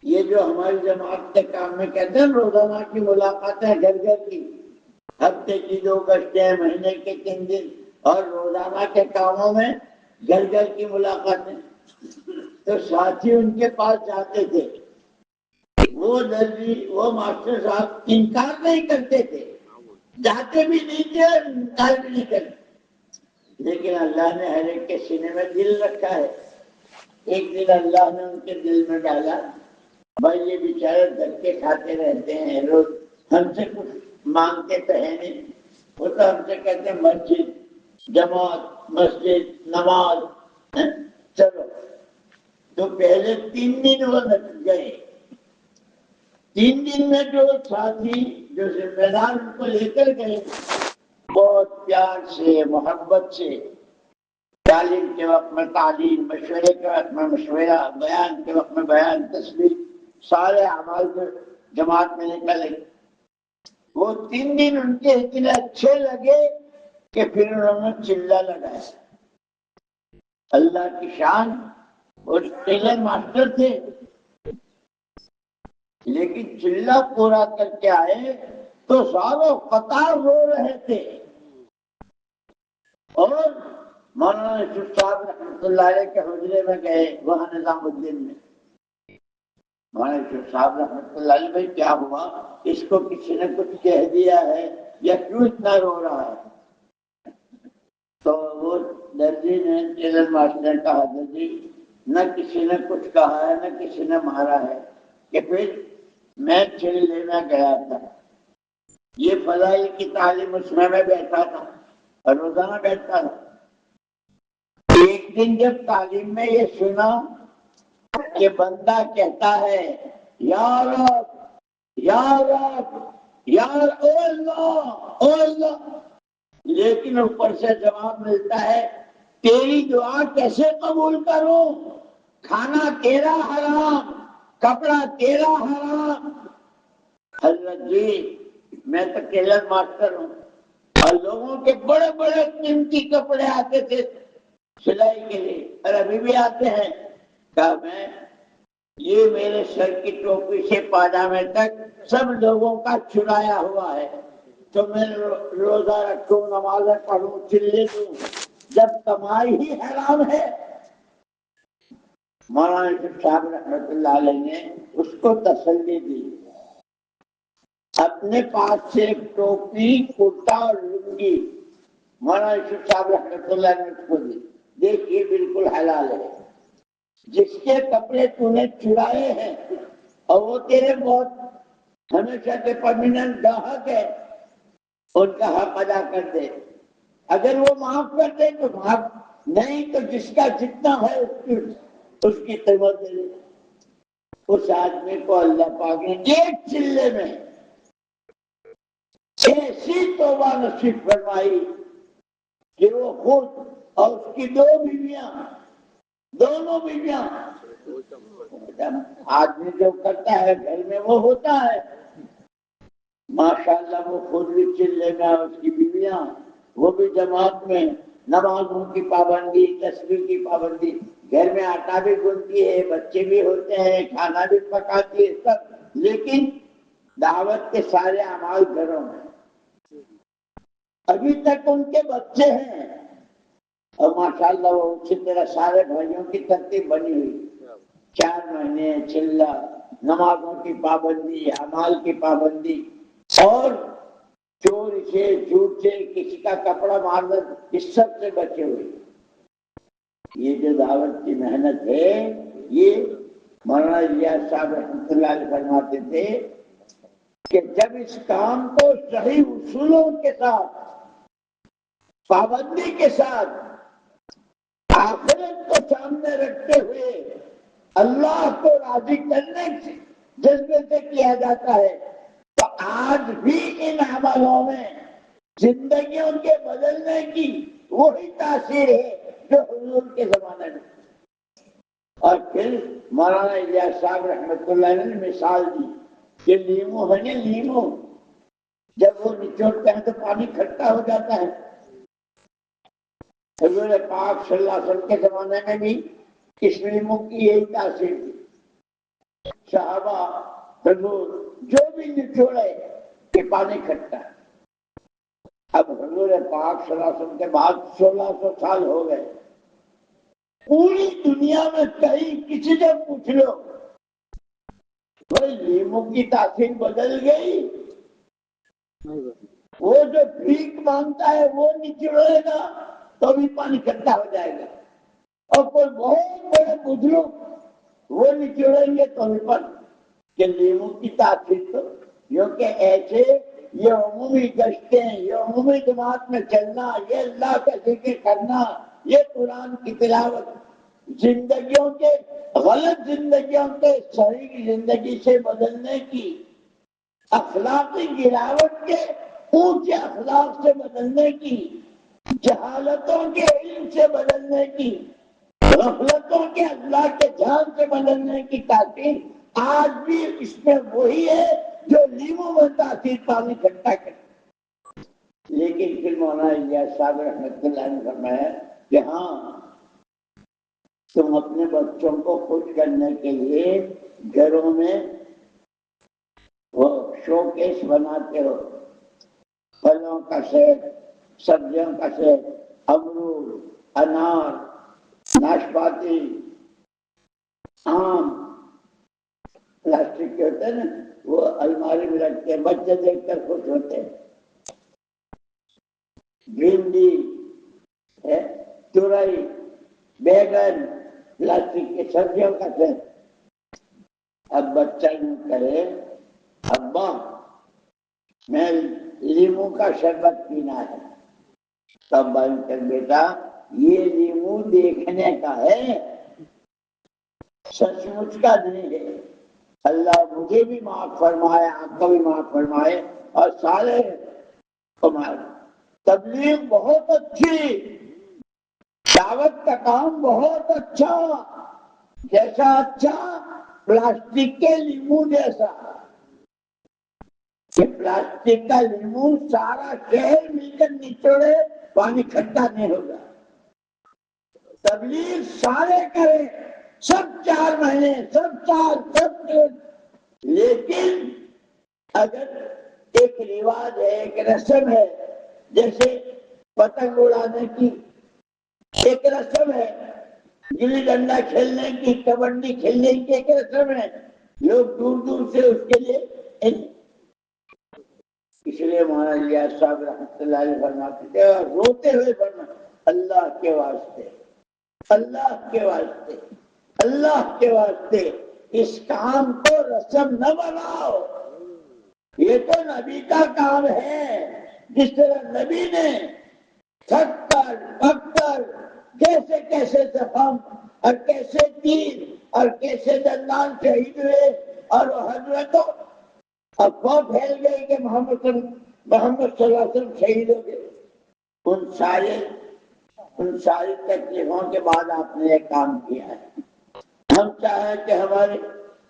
یہ جو ہماری جماعت کے کام میں کہتے ہیں روزانہ کی ملاقاتیں گھر گھر کی، ہفتے کی 2 گشتیں، مہینے کے 3 دن اور روزانہ کے کاموں میں گھر گھر کی ملاقاتیں۔ تو ساتھی ان کے پاس جاتے تھے، وہ درجی وہ ماسٹر صاحب انکار نہیں کرتے تھے، جاتے بھی نہیں تھے اور انکار بھی نہیں کرتے، لیکن اللہ نے ہر ایک کے سینے میں دل رکھا ہے۔ ایک دن اللہ نے ان کے دل میں ڈالا، بھائی یہ بیچارے دھکے کھاتے رہتے ہیں، روز ہم سے کچھ مانگتے تو ہے نہیں، وہ تو ہم سے کہتے ہیں مسجد جماعت، مسجد نماز، چلو۔ تو پہلے 3 دن وہ گئے، 3 دن میں جو ساتھی جو ذمہ دار ان کو لے کر گئے، بہت پیار سے محبت سے، تعلیم کے وقت میں تعلیم، مشورے کے وقت میں مشورہ، بیان کے وقت میں بیان، تسبیح، سارے اعمال کو جماعت میں نکلے۔ وہ 3 دن ان کے اتنے اچھے لگے کہ پھر انہوں نے چلہ لگایا۔ اللہ کی شان، وہ ٹیلر ماسٹر تھے، لیکن چلہ پورا کر کے آئے تو ساروں قطار رو رہے تھے۔ اور مولانا یوسف صاحب رحمۃ اللہ علیہ کے حجرے میں گئے، وہاں نظام الدین میں۔ مولانا یوسف صاحب رحمۃ اللہ علیہ، بھائی کیا ہوا، اس کو کسی نے کچھ کہہ دیا ہے یا کیوں اتنا رو رہا ہے؟ تو وہ درجی نے، ٹیلر ماسٹر نے کہا، درجی نہ کسی نے کچھ کہا ہے نہ کسی نے مارا ہے، کہ پھر میں چلے میں گیا تھا، یہ فضائل کی تعلیم اس میں بیٹھا تھا اور روزانہ بیٹھتا تھا۔ ایک دن جب تعلیم میں یہ سنا کہ بندہ کہتا ہے یا رب یا رب یا او اللہ او اللہ، لیکن اوپر سے جواب ملتا ہے تیری دعا کیسے قبول کروں، کھانا تیرا حرام، کپڑا تیرا حرام۔ حضرت جی میں تو ٹیلر ماسٹر ہوں اور لوگوں کے بڑے بڑے قیمتی کپڑے آتے تھے سلائی کے لیے، اور ابھی بھی آتے ہیں، کہا میں یہ میرے سر کی ٹوپی سے پاجامے تک سب لوگوں کا چرایا ہوا ہے، تو میں روزہ رکھوں، نمازیں پڑھوں، چلے دوں، جب کمائی ہی حرام ہے۔ مولانا یوسف صاحب رحمۃ اللہ علیہ نے اس کو تسلی دی، اپنے پاس سے ایک ٹوپی، کرتا اور لنگی مولانا یوسف صاحب رحمۃ اللہ نے اس کو دی، دیکھ یہ بالکل حلال ہے، جس کے کپڑے تو نے چرائے ہیں اور وہ تیرے بہت ہمیشہ کے پرماننٹ گاہک ہے، ان کا حق ادا کر دے، اگر وہ معاف کر دے تو معاف، نہیں تو جس کا جتنا ہے اس کی قیمت دے دے۔ اس آدمی کو اللہ پاک نے ایک چلے میں ایسی توبہ نصیب فرمائی کہ وہ خود اور اس کی 2 بیویاں، دونوں بیویاں، آدمی جو کرتا ہے گھر میں وہ ہوتا ہے، ماشاءاللہ وہ خود بھی چلے میں، اس کی بیویاں وہ بھی جماعت میں، نمازوں کی پابندی، تسبیح کی پابندی، گھر میں آٹا بھی گنتی ہے، بچے بھی ہوتے ہیں، کھانا بھی پکاتی ہے سب، لیکن دعوت کے سارے اعمال گھروں میں۔ ابھی تک ان کے بچے ہیں اور ماشاءاللہ وہ اسی طرح سارے بھائیوں کی ترتیب بنی ہوئی، 4 مہینے چلہ، نمازوں کی پابندی، اعمال کی پابندی، اور چور سے، جھوٹ سے، کسی کا کپڑا مارنا، اس سب سے بچے ہوئے۔ یہ جو دعوت کی محنت ہے، یہ مولانا الیاس صاحب رحمۃ اللہ علیہ فرماتے تھے کہ جب اس کام کو صحیح اصولوں کے ساتھ، پابندی کے ساتھ، آخرت کو سامنے رکھتے ہوئے اللہ کو راضی کرنے کے جذبے سے کیا جاتا ہے، تو آج بھی ان عملوں میں زندگیوں کے بدلنے کی وہی تاثیر ہے جو حضور کے زمانے میں۔ اور پھر مولانا الیاس صاحب رحمۃ اللہ علیہ نے مثال دی کہ لیمو ہے نا، لیمو جب وہ نچوڑتے ہیں تو پانی کھٹا ہو جاتا ہے، حضور پاک صلی اللہ علیہ وسلم کے زمانے میں بھی اس لیمو کی یہی تاثیر تھی، صحابہ حضور جو بھی نچوڑے کہ پانی کھٹا ہے، اب حضور پاک صلی اللہ علیہ وسلم کے بعد 1600 سال ہو گئے، پوری دنیا میں کہیں کسی سے پوچھ لو بھائی لیمو کی تاثیر بدل گئی؟ وہ جو بھیک مانگتا ہے وہ نچڑے گا تو بھی پانی کھٹا ہو جائے گا، اور کوئی بہت بڑے بزرگ وہ نچوڑیں گے تو بھی پانی کہ لیمو کی تاثیر تو کیونکہ ایسے یہ عمومی گشتیں، یہ عمومی جماعت میں چلنا، یہ اللہ کا ذکر کرنا، یہ قرآن کی تلاوت زندگیوں کے غلط زندگیوں کے صحیح زندگی سے بدلنے کی، اخلاقی گراوٹ کے اونچے اخلاق سے بدلنے کی، جہالتوں کے علم سے بدلنے کی، غفلتوں کے اللہ کے جان سے بدلنے کی تاثیر آج بھی اس میں وہی ہے جو لیمو میں تاثیر پانی کھٹا کرتی۔ لیکن پھر مولانا الیاس صاحب رحمۃ اللہ نے فرمایا کہ ہاں تم اپنے بچوں کو خوش کرنے کے لیے گھروں میں وہ شو کیس بناتے ہو، پھلوں کا سیٹ، سبزیوں کا سیٹ، امرود، انار، ناشپاتی، آم، پلاسٹک کے ہوتے ہیں نا وہ الماری میں رکھتے ہیں، بچے دیکھ کر خوش ہوتے ہیں، بھنڈی، تورئی، بیگن، پلاسٹک کے سبزیوں کا سیٹ۔ اب بچہ یوں کہے ابا میں لیمو کا شربت پینا ہے، تب کر بیٹا یہ لیمو دیکھنے کا ہے، سچ مچ کا نہیں ہے۔ اللہ مجھے بھی معاف فرمائے، آپ کو بھی معاف فرمائے، اور سارے ہمارے تبلیغ بہت اچھی، دعوت کا کام بہت اچھا، جیسا اچھا پلاسٹک کے لیمو جیسا، کہ پلاسٹک کا لیمو سارا شہر مل کر نچوڑے پانی کھٹا نہیں ہوگا۔ تبلیغ سارے کریں، سب 4 مہینے، سب سال، سب، لیکن اگر ایک رواج ہے، ایک رسم ہے، جیسے پتنگ اڑانے کی ایک رسم ہے، گلی ڈنڈا کھیلنے کی، کبڈی کھیلنے کی ایک رسم ہے، لوگ دور دور سے اس کے لیے، اس لیے مولانا الیاس صاحب رحمۃ اللہ علیہ فرماتے تھے اور روتے ہوئے فرماتے اللہ کے واسطے، اللہ کے واسطے، اللہ کے واسطے اس کام کو رسم نہ بناؤ، یہ تو نبی کا کام ہے۔ جس طرح نبی نے تھک کر پک کر کیسے کیسے زخم اور کیسے تیر اور کیسے دندان شہید ہوئے، اور وہ حضرتوں افواہ پھیل گئی کہ محمد صلی اللہ علیہ وسلم شہید ہو گئے، ان ساری تکلیفوں کے بعد آپ نے ایک کام کیا ہے۔ ہم چاہیں کہ ہمارے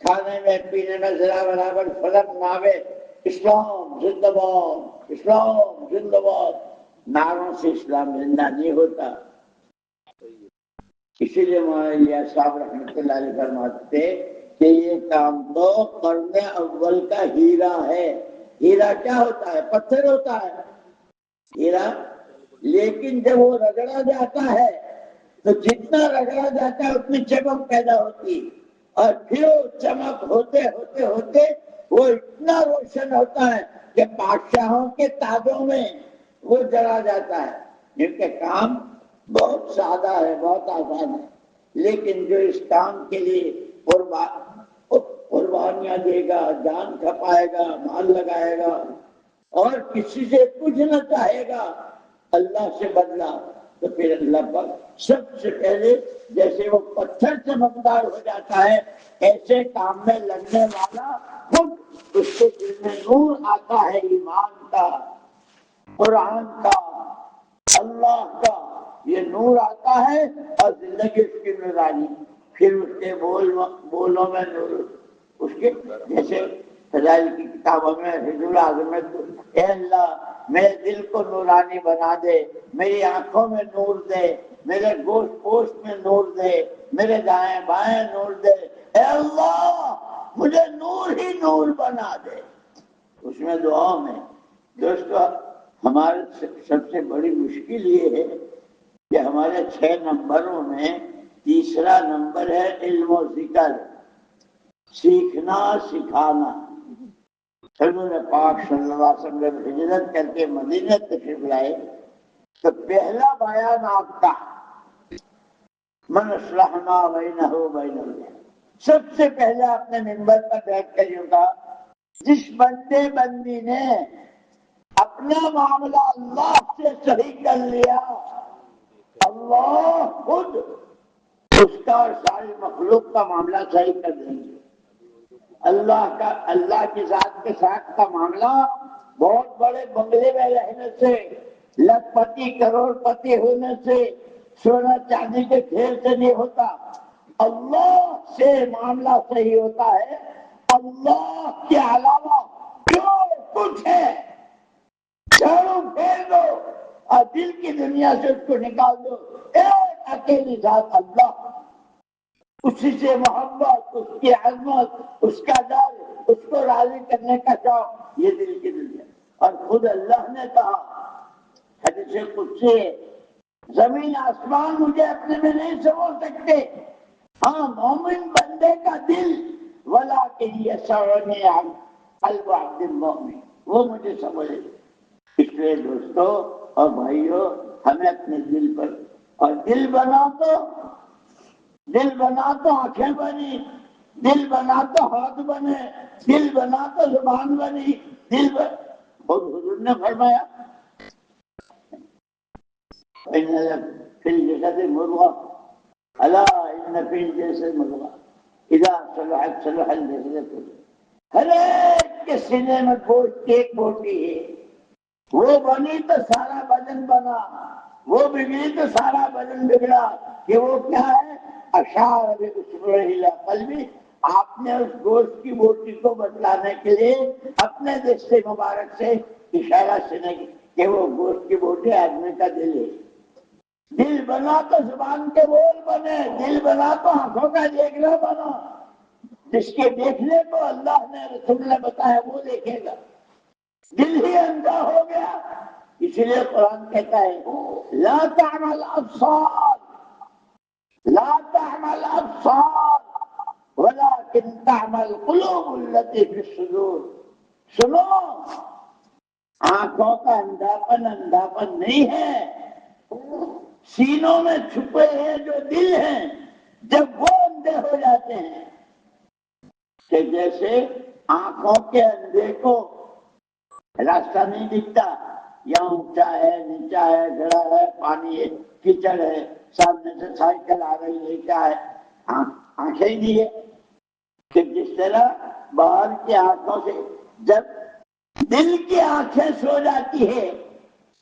کھانے میں پینے میں ذرا برابر فرق نہ آئے، اسلام زندہ باد، اسلام زندہ باد، نعروں سے اسلام زندہ نہیں ہوتا۔ اسی لیے مولانا الیاس صاحب رحمۃ اللہ علیہ فرماتے کہ یہ کام تو قرن اول کا ہیرا ہے۔ ہیرا کیا ہوتا ہے؟ پتھر ہوتا ہے ہیرا، لیکن جب وہ رگڑا جاتا ہے تو جتنا رگڑا جاتا ہے اتنی چمک پیدا ہوتی، اور پھر وہ چمک ہوتے ہوتے ہوتے وہ اتنا روشن ہوتا ہے کہ بادشاہوں کے تاجوں میں وہ جلا جاتا ہے۔ کیونکہ کام بہت سادہ ہے، بہت آسان ہے، لیکن جو اس کام کے لیے قربانیاں دے گا، جان کھپائے گا، مال لگائے گا، اور کسی سے کچھ نہ چاہے گا اللہ سے بدلا، تو پھر اللہ پر سب سے پہلے جیسے وہ پتھر چمکدار ہو جاتا ہے، ایسے کام میں لگنے والا خود اس کے دل میں نور آتا ہے، ایمان کا، قرآن کا، اللہ کا، یہ نور آتا ہے، اور زندگی اس کی نورانی، پھر اس کے بولوں میں نور، اس کے جیسے فضائل کی کتابوں میں حضور اعظم میں اے اللہ میرے دل کو نورانی بنا دے، میری آنکھوں میں نور دے، میرے گوشت پوشت میں نور دے، میرے دائیں بائیں نور دے، اے اللہ مجھے نور ہی نور بنا دے۔ اس میں دعا میں دوستو ہمارے سب سے بڑی مشکل یہ ہے کہ ہمارے 6 نمبروں میں تیسرا نمبر ہے علم و ذکر، سیکھنا سکھانا۔ حضور پاک صلی اللہ علیہ وسلم جب ہجرت کر کے مدینہ تشریف لائے تو پہلا بیان آپ کا من اصلح ما بینہ وبین اللہ، سب سے پہلے آپ نے منبر پر بیٹھ کر یہ کہا جس بندے بندی نے اپنا معاملہ اللہ سے صحیح کر لیا، اللہ خود اس کا اور ساری مخلوق کا معاملہ صحیح کر دیں گے۔ اللہ کی ذات کے ساتھ کا معاملہ بہت بڑے بنگلے میں رہنے سے، لاکھ پتی کروڑ پتی ہونے سے، سونا چاندی کے کھیل سے نہیں ہوتا، اللہ سے معاملہ صحیح ہوتا ہے۔ اللہ کے علاوہ جو کچھ ہے جھاڑو پھیر دو اور دل کی دنیا سے اس کو نکال دو، ایک اکیلی ذات اللہ، اسی سے محبت، اس کی عظمت، اس کا ڈر، اس کو راضی کرنے کا شوق، یہ دل کی دنیا۔ اور خود اللہ نے کہا حدیث قدسی ہے، زمین آسمان مجھے اپنے میں نہیں سمجھ سکتے، ہاں مومن بندے کا دل ولیکن یسعنی قلب عبد المؤمن، وہ مجھے سمجھے۔ اس لیے دوستو اور بھائیو، ہمیں اپنے دل پر، اور دل بنا تو آنکھیں بنی، دل بنا تو ہاتھ بنے، دل بنا تو زبان بنی، خود حضور نے فرمایا فی الجسد مضغہ الا ان فی الجسد مضغہ اذا صلحت صلح الجسد کلہ، ہر ایک کے سینے میں گوشت ایک بوٹی ہے، وہ بنی تو سارا بدن بنا، وہ بگڑی تو سارا بدن بگڑا۔ کہ وہ کیا ہے؟ اشار باصبعہ الی قلبی، آپ نے اس گوشت کی بوٹی کو بتلانے کے لیے اپنے دست مبارک سے اشارہ سنے کہ وہ گوشت کی بوٹی آدمی کا دل ہے۔ دل بنا تو زبان کے بول بنے، دل بنا تو آنکھوں کا دیکھنا بنا، جس کے دیکھنے کو اللہ نے رسول نے بتایا وہ دیکھے گا۔ دل ہی اندھا ہو گیا، اس لیے قرآن کہتا ہے لا تعمل ابصار، لا تعمل ابصار ولكن تعمل قلوب التي في الصدور۔ سنو، آنکھوں کا اندھاپن نہیں ہے، سینوں میں چھپے ہیں جو دل ہیں، جب وہ اندھے ہو جاتے ہیں کہ جیسے آنکھوں کے اندھے کو راستہ نہیں دکھتا، یہاں اونچا ہے نیچا ہے، گڑا ہے پانی ہے کیچڑ ہے، سامنے سے سائیکل آ رہی ہے، کیا ہے، آنکھیں نہیں ہے، کہ جس طرح باہر کی آنکھوں سے جب دل کی آنکھیں سو جاتی ہے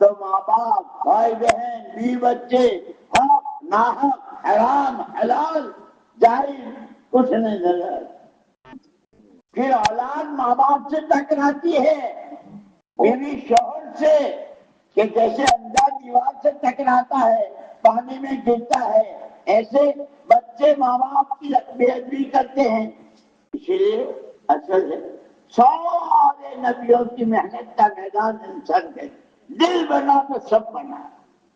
تو ماں باپ، بھائی بہن، بیوی بچے، حق ناحق، حرام حلال، جائز کچھ نہیں نظر۔ پھر اولاد ماں باپ سے ٹکراتی ہے، بیوی شوہر سے، کہ جیسے اندھا دیوار سے ٹکراتا ہے پانی میں گرتا ہے، ایسے بچے ماں باپ کی بے ادبی کرتے ہیں۔ اسی لیے اصل ہے سارے نبیوں کی محنت کا میدان انسان ہے، دل بنا تو سب بنا،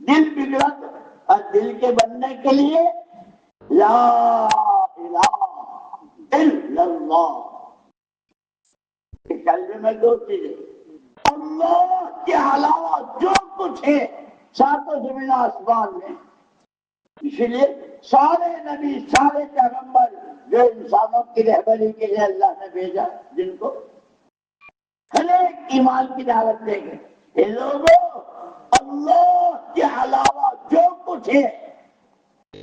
دل بگڑا تو، اور دل کے بننے کے لیے لا الہ الا اللہ، قلب میں 2 چیزیں، اللہ کے علاوہ جو کچھ ہے ساتوں زمین آسمان میں۔ اسی لیے سارے نبی، سارے پیغمبر جو انسانوں کی رہبری کے لیے اللہ نے بھیجا، جن کو ہر ایک ایمان کی دعوت دے گئے، یہ لوگوں اللہ کے علاوہ جو کچھ ہے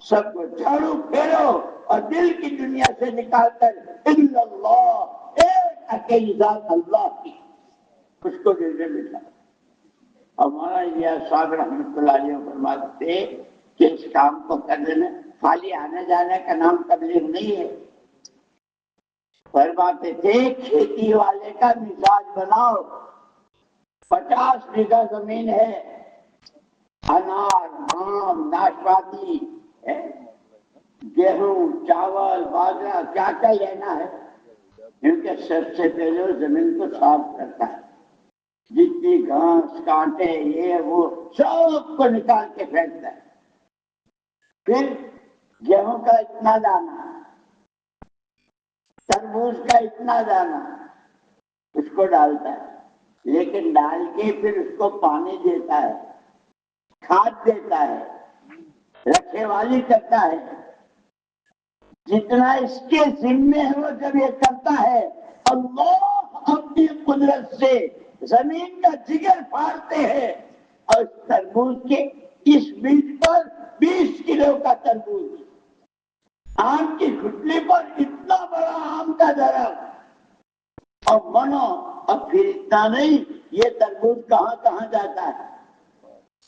سب کو جھاڑو پھیرو اور دل کی دنیا سے نکال کر الا اللہ، ایک اکیلی ذات اللہ کی، اس کو دل میں ملا۔ اور مولانا یہ صاحب رحمۃ اللہ علیہ فرماتے کہ اس کام کو کرنے میں خالی آنے جانے کا نام تبلیغ نہیں ہے۔ فرماتے تھے کھیتی والے کا مزاج بناؤ، 50 بیگھہ زمین ہے، انار، آم، ناشپاتی، گیہوں، چاول، باجرہ، کیا کیا لینا ہے، کیونکہ سب سے پہلے وہ زمین کو صاف کرتا ہے، جتنی مٹی، گھاس، کانٹے، یہ وہ سب کو نکال کے پھینکتا ہے. پھر گیہوں کا اتنا دانا، تربوز کا اتنا دانا اس کو ڈالتا ہے، لیکن ڈال کے پھر اس کو پانی دیتا ہے، کھاد دیتا ہے، رکھے والی کرتا ہے. جتنا اس کے ذمے ہے وہ جب یہ کرتا ہے، اللہ اپنی قدرت سے زمین کا جگر پھاڑتے ہیں اور تربوز کے اس بیج پر 20 کلو کا تربوز، آم کی گٹلی پر اتنا بڑا آم کا درخت، اور بنو. اب پھر اتنا نہیں، یہ تربوز کہاں کہاں جاتا ہے،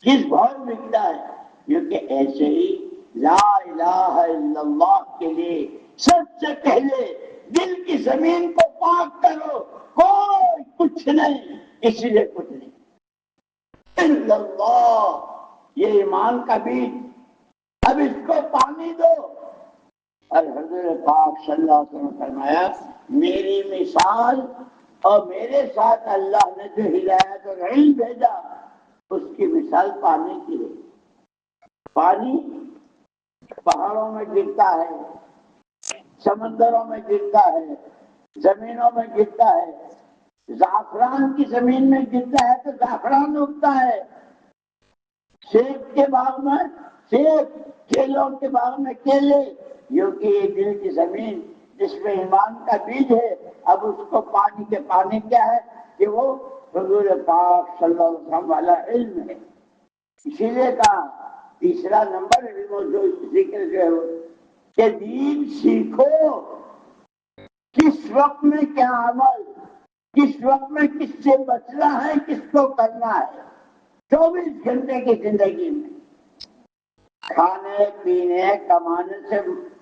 کس بھاؤ بکتا ہے. کیونکہ ایسے ہی لا الہ الا اللہ کے لیے سب سے پہلے دل کی زمین کو پاک کرو. کوئی کچھ نہیں، اس لیے کچھ نہیں الا اللہ، یہ ایمان کا بیج. اب اس کو پانی دو. اور حضور پاک صلی اللہ علیہ وسلم فرمایا، میری مثال اور میرے ساتھ اللہ نے جو ہدایت اور علم بھیجا اس کی مثال پانی کی ہے. پانی پہاڑوں میں گرتا ہے، سمندروں میں گرتا ہے، زمینوں میں گرتا ہے. زعفران کی زمین میں گرتا ہے تو زعفران اگتا ہے. سیب کے باغ میں سیب، کیلوں کے باغ میں کیلے. کیونکہ یہ دل کی زمین جس میں ایمان کا بیج ہے، اب اس کو پانی کیا ہے کہ وہ حضور پاک صلی اللہ علیہ وسلم والا علم ہے. اسی لیے کہا تیسرا نمبر علم جو ذکر جو ہے کہ دین سیکھو. کس وقت میں کیا عمل، کس وقت میں کس سے بچنا ہے، کس کو کرنا ہے. 24 گھنٹے کی زندگی میں کھانے پینے کمانے سے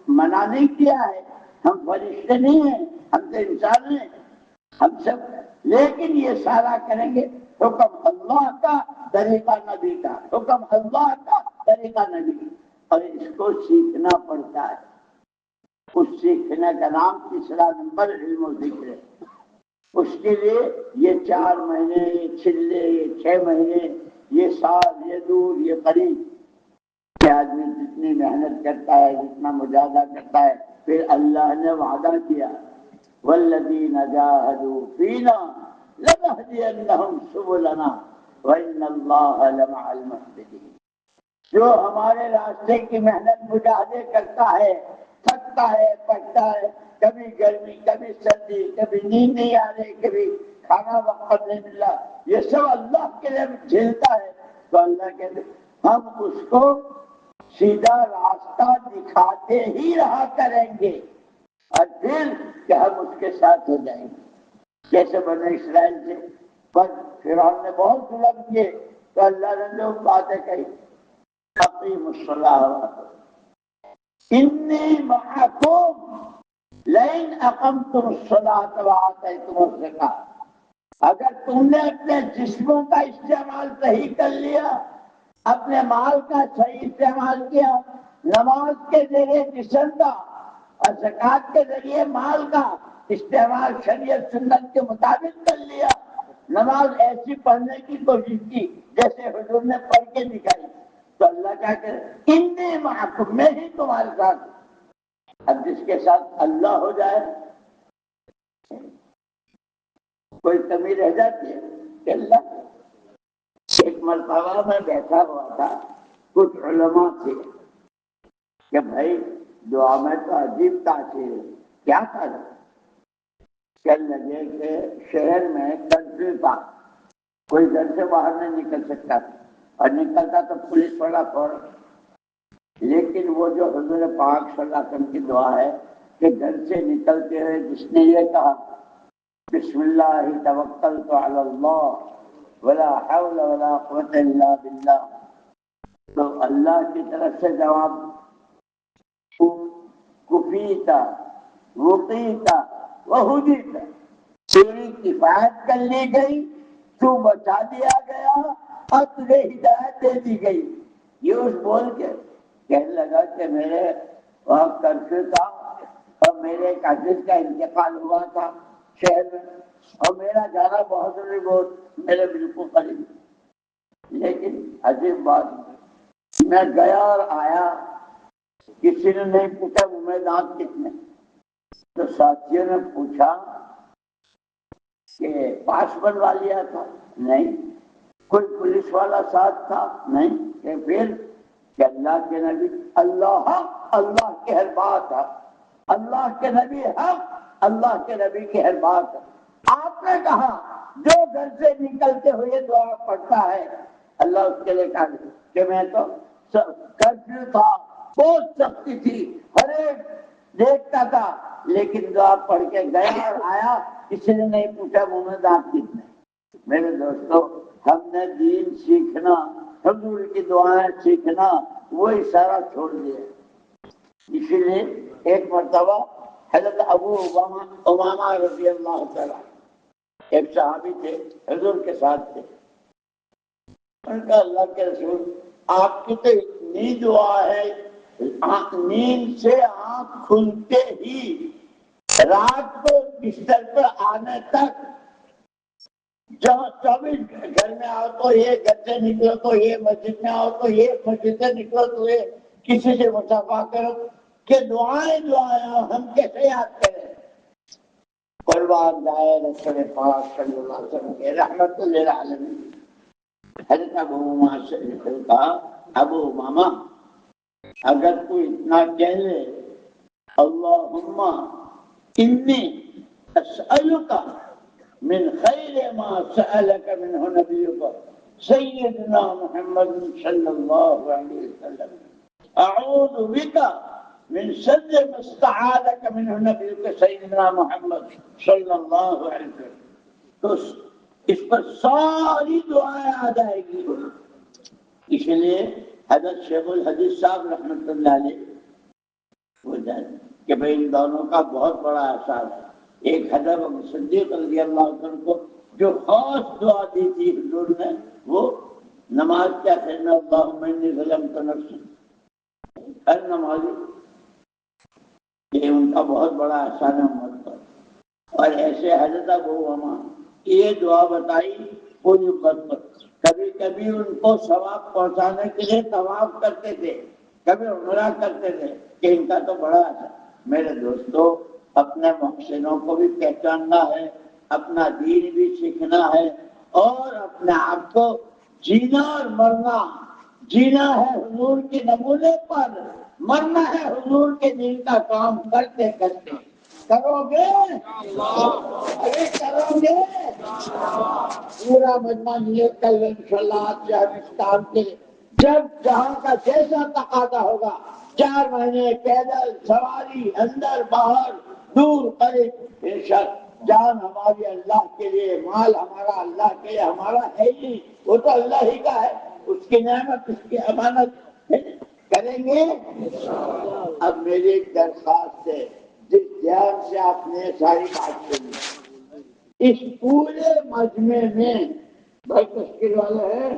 منع نہیں کیا ہے. ہم فرشتے نہیں ہیں، ہم تو انسان ہیں، ہم سب. لیکن یہ سارا کریں گے حکم اللہ کا، طریقہ نبی کا. حکم اللہ کا، طریقہ نبی کا. اور اس کو سیکھنا پڑتا ہے. اس سیکھنے کا نام تیسرا نمبر علم و ذکر ہے. اس کے لیے یہ 4 مہینے، یہ چلے، یہ 6 مہینے، یہ سال، یہ دور، یہ قریب کہ آدمی جتنی محنت کرتا ہے، جتنا مجاہدہ کرتا ہے، پھر اللہ نے وعدہ کیا والذین جاہدوا فینا لنہدینہم سبلنا وان اللہ لمع المحسنین. جو ہمارے راستے کی محنت مجاہدے کرتا ہے، تھکتا ہے، پڑھتا ہے، کبھی گرمی، کبھی سردی، کبھی نیند نہیں آ رہی، کبھی کھانا وقت پر نہیں مل رہا، یہ سب اللہ کے لیے جھیلتا ہے. تو اللہ کہتے ہم اس کو سیدھا راستہ دکھاتے ہی رہا کریں گے، اور پھر کہ ہم اس کے ساتھ ہو جائیں گے. جیسے بنی اسرائیل سے پر فرعون نے بہت ظلم کیے تو اللہ نے جو باتیں کہی اقیموا الصلاۃ انی معکم لئن اقمتم الصلاۃ وآتیتم الزکاۃ. اگر تم نے اپنے جسموں کا استعمال صحیح کر لیا، اپنے مال کا صحیح استعمال کیا، نماز کے ذریعے جسم کا اور زکوٰۃ کے ذریعے مال کا استعمال شریعت سنت کے مطابق کر لیا، نماز ایسی پڑھنے کی کوشش کی جیسے حضور نے پڑھ کے دکھائی، تو اللہ کیا کرے انی معکم، میں ہی تمہارے ساتھ. اب جس کے ساتھ اللہ ہو جائے کوئی کمی رہ جاتی ہے کہ اللہ. ایک مرتبہ میں بیٹھا ہوا تھا، کچھ علماء تھے کہ بھائی دعا میں تو عجیب تاثیر ہے. کیا تھا؟ کہنے لگے کہ شہر میں کنٹری تھا، کوئی گھر سے باہر نہیں نکل سکتا تھا، اور نکلتا تو پولیس والا فوراً. لیکن وہ جو حضور پاک صلی اللہ علیہ وسلم کی دعا ہے کہ گھر سے نکلتے ہوئے جس نے یہ کہا بسم اللہ توکلت علی اللہ ولا حول ولا قوت الا باللہ، تو اللہ کی طرف سے جواب کفیتا وقیتا وہدیتا، تیری کفایت کر لی گئی، تو بچا دیا گیا اور تجھے ہدایت دے دی گئی. یہ اس بول کے کہنے لگا کہ میرے وہاں کرفیو تھا اور میرے ایک عزیز کا انتقال ہوا تھا، شہر میں، اور میرا جانا بہت ضروری، بہت میرے بالکل قریب، لیکن عجیب بات، میں گیا اور آیا، کسی نے نہیں پوچھا منہ دانت کتنے، تو ساتھیوں نے پوچھا کہ پاس بنوا لیا تھا؟ نہیں۔ کوئی پولیس والا ساتھ تھا؟ نہیں۔ کہ پھر کہ اللہ کے نبی، اللہ حق، اللہ کی ہر بات ہے، اللہ کے نبی حق، اللہ کے نبی کی ہر بات ہے۔ آپ نے کہا جو گھر سے نکلتے ہوئے دعا پڑھتا ہے اللہ اس کے لیے کہا کہ میں تو کرفیو تھا، بہت سختی تھی، ہر ایک دیکھتا تھا، لیکن دعا پڑھ کے گیا اور آیا، کسی نے نہیں پوچھا منہ میں دانت کتنے۔ میرے دوستو، ہم نے دین سیکھنا، حضور کی دعائیں سیکھنا، وہ اشارہ چھوڑ دیا۔ اسی لیے ایک مرتبہ حضرت ابو امامہ رضی اللہ تعالیٰ، ایک صحابی تھے، حضور کے ساتھ تھے، ان کا اللہ کے رسول آپ کی تو اتنی دعا ہے، نیند سے آنکھ کھلتے ہی رات کو بستر پر آنے تک، جہاں 24 گھر میں آؤ تو یہ، گھر سے نکلو تو یہ، مسجد میں آؤ تو یہ، مسجد سے نکلو تو یہ، کسی سے مصافحہ کرو، کہ دعائیں ہم کیسے یاد کریں؟ قربان جائے رسول پاک صلی اللہ علیہ وسلم کے رحمت للعالمین۔ حضرت ابو امامہ سے کہا، ابو امامہ اگر تو اتنا کہہ لے اللہم انی اسألک من خیر ما سألک منہ نبیک سیدنا محمد صلی اللہ علیہ وسلم، اعوذ بک من شر ما استعاذک منہ نبیک سیدنا محمد صلی اللہ علیہ وسلم، تو اس پر ساری دعائیں آ جائے گی۔ اس لیے حضرت شیخ الحدیث صاحب رحمۃ اللہ علیہ وہ جانتے کہ بھائی ان دونوں کا بہت بڑا احساس ہے۔ ایک حضرت ابو صدیق رضی اللہ عنہ کو جو خاص دعا دی تھی حضور نے، وہ نماز کے آخر میں اللہم انی ظلمت نفسی، ہر نمازی، یہ ان کا بہت بڑا احسان ہے امت پر۔ اور ایسے حضرت ابو امامہ یہ دعا بتائی پوری امت پر، کبھی کبھی ان کو ثواب پہنچانے کے لیے طواف کرتے تھے، کبھی عمرہ کرتے تھے، کہ ان کا تو بڑا اثر۔ میرے دوستو، اپنے محسنوں کو بھی پہچاننا ہے، اپنا دین بھی سیکھنا ہے، اور اپنے آپ کو جینا اور مرنا، جینا ہے حضور کے نمونے پر، مرنا ہے حضور کے دین کا کام کرتے کرتے۔ کرو گے؟ ارے کرو گے؟ پورا مجمع نیت کر لیں انشاءاللہ آج شہرستان کے، جب جہاں کا جیسا تقاضا ہوگا، 4 مہینے پیدل سواری، اندر باہر، دور قریب، انشاءاللہ جان ہماری اللہ کے لیے، مال ہمارا اللہ کے لیے، ہمارا ہے ہی، وہ تو اللہ ہی کا ہے، اس کی نعمت، اس کی امانت کریں گے۔ اب میری ایک درخواست ہے، جس دھیان سے آپ نے ساری بات سنی، اس پورے مجمع میں بہت مشکل والا ہے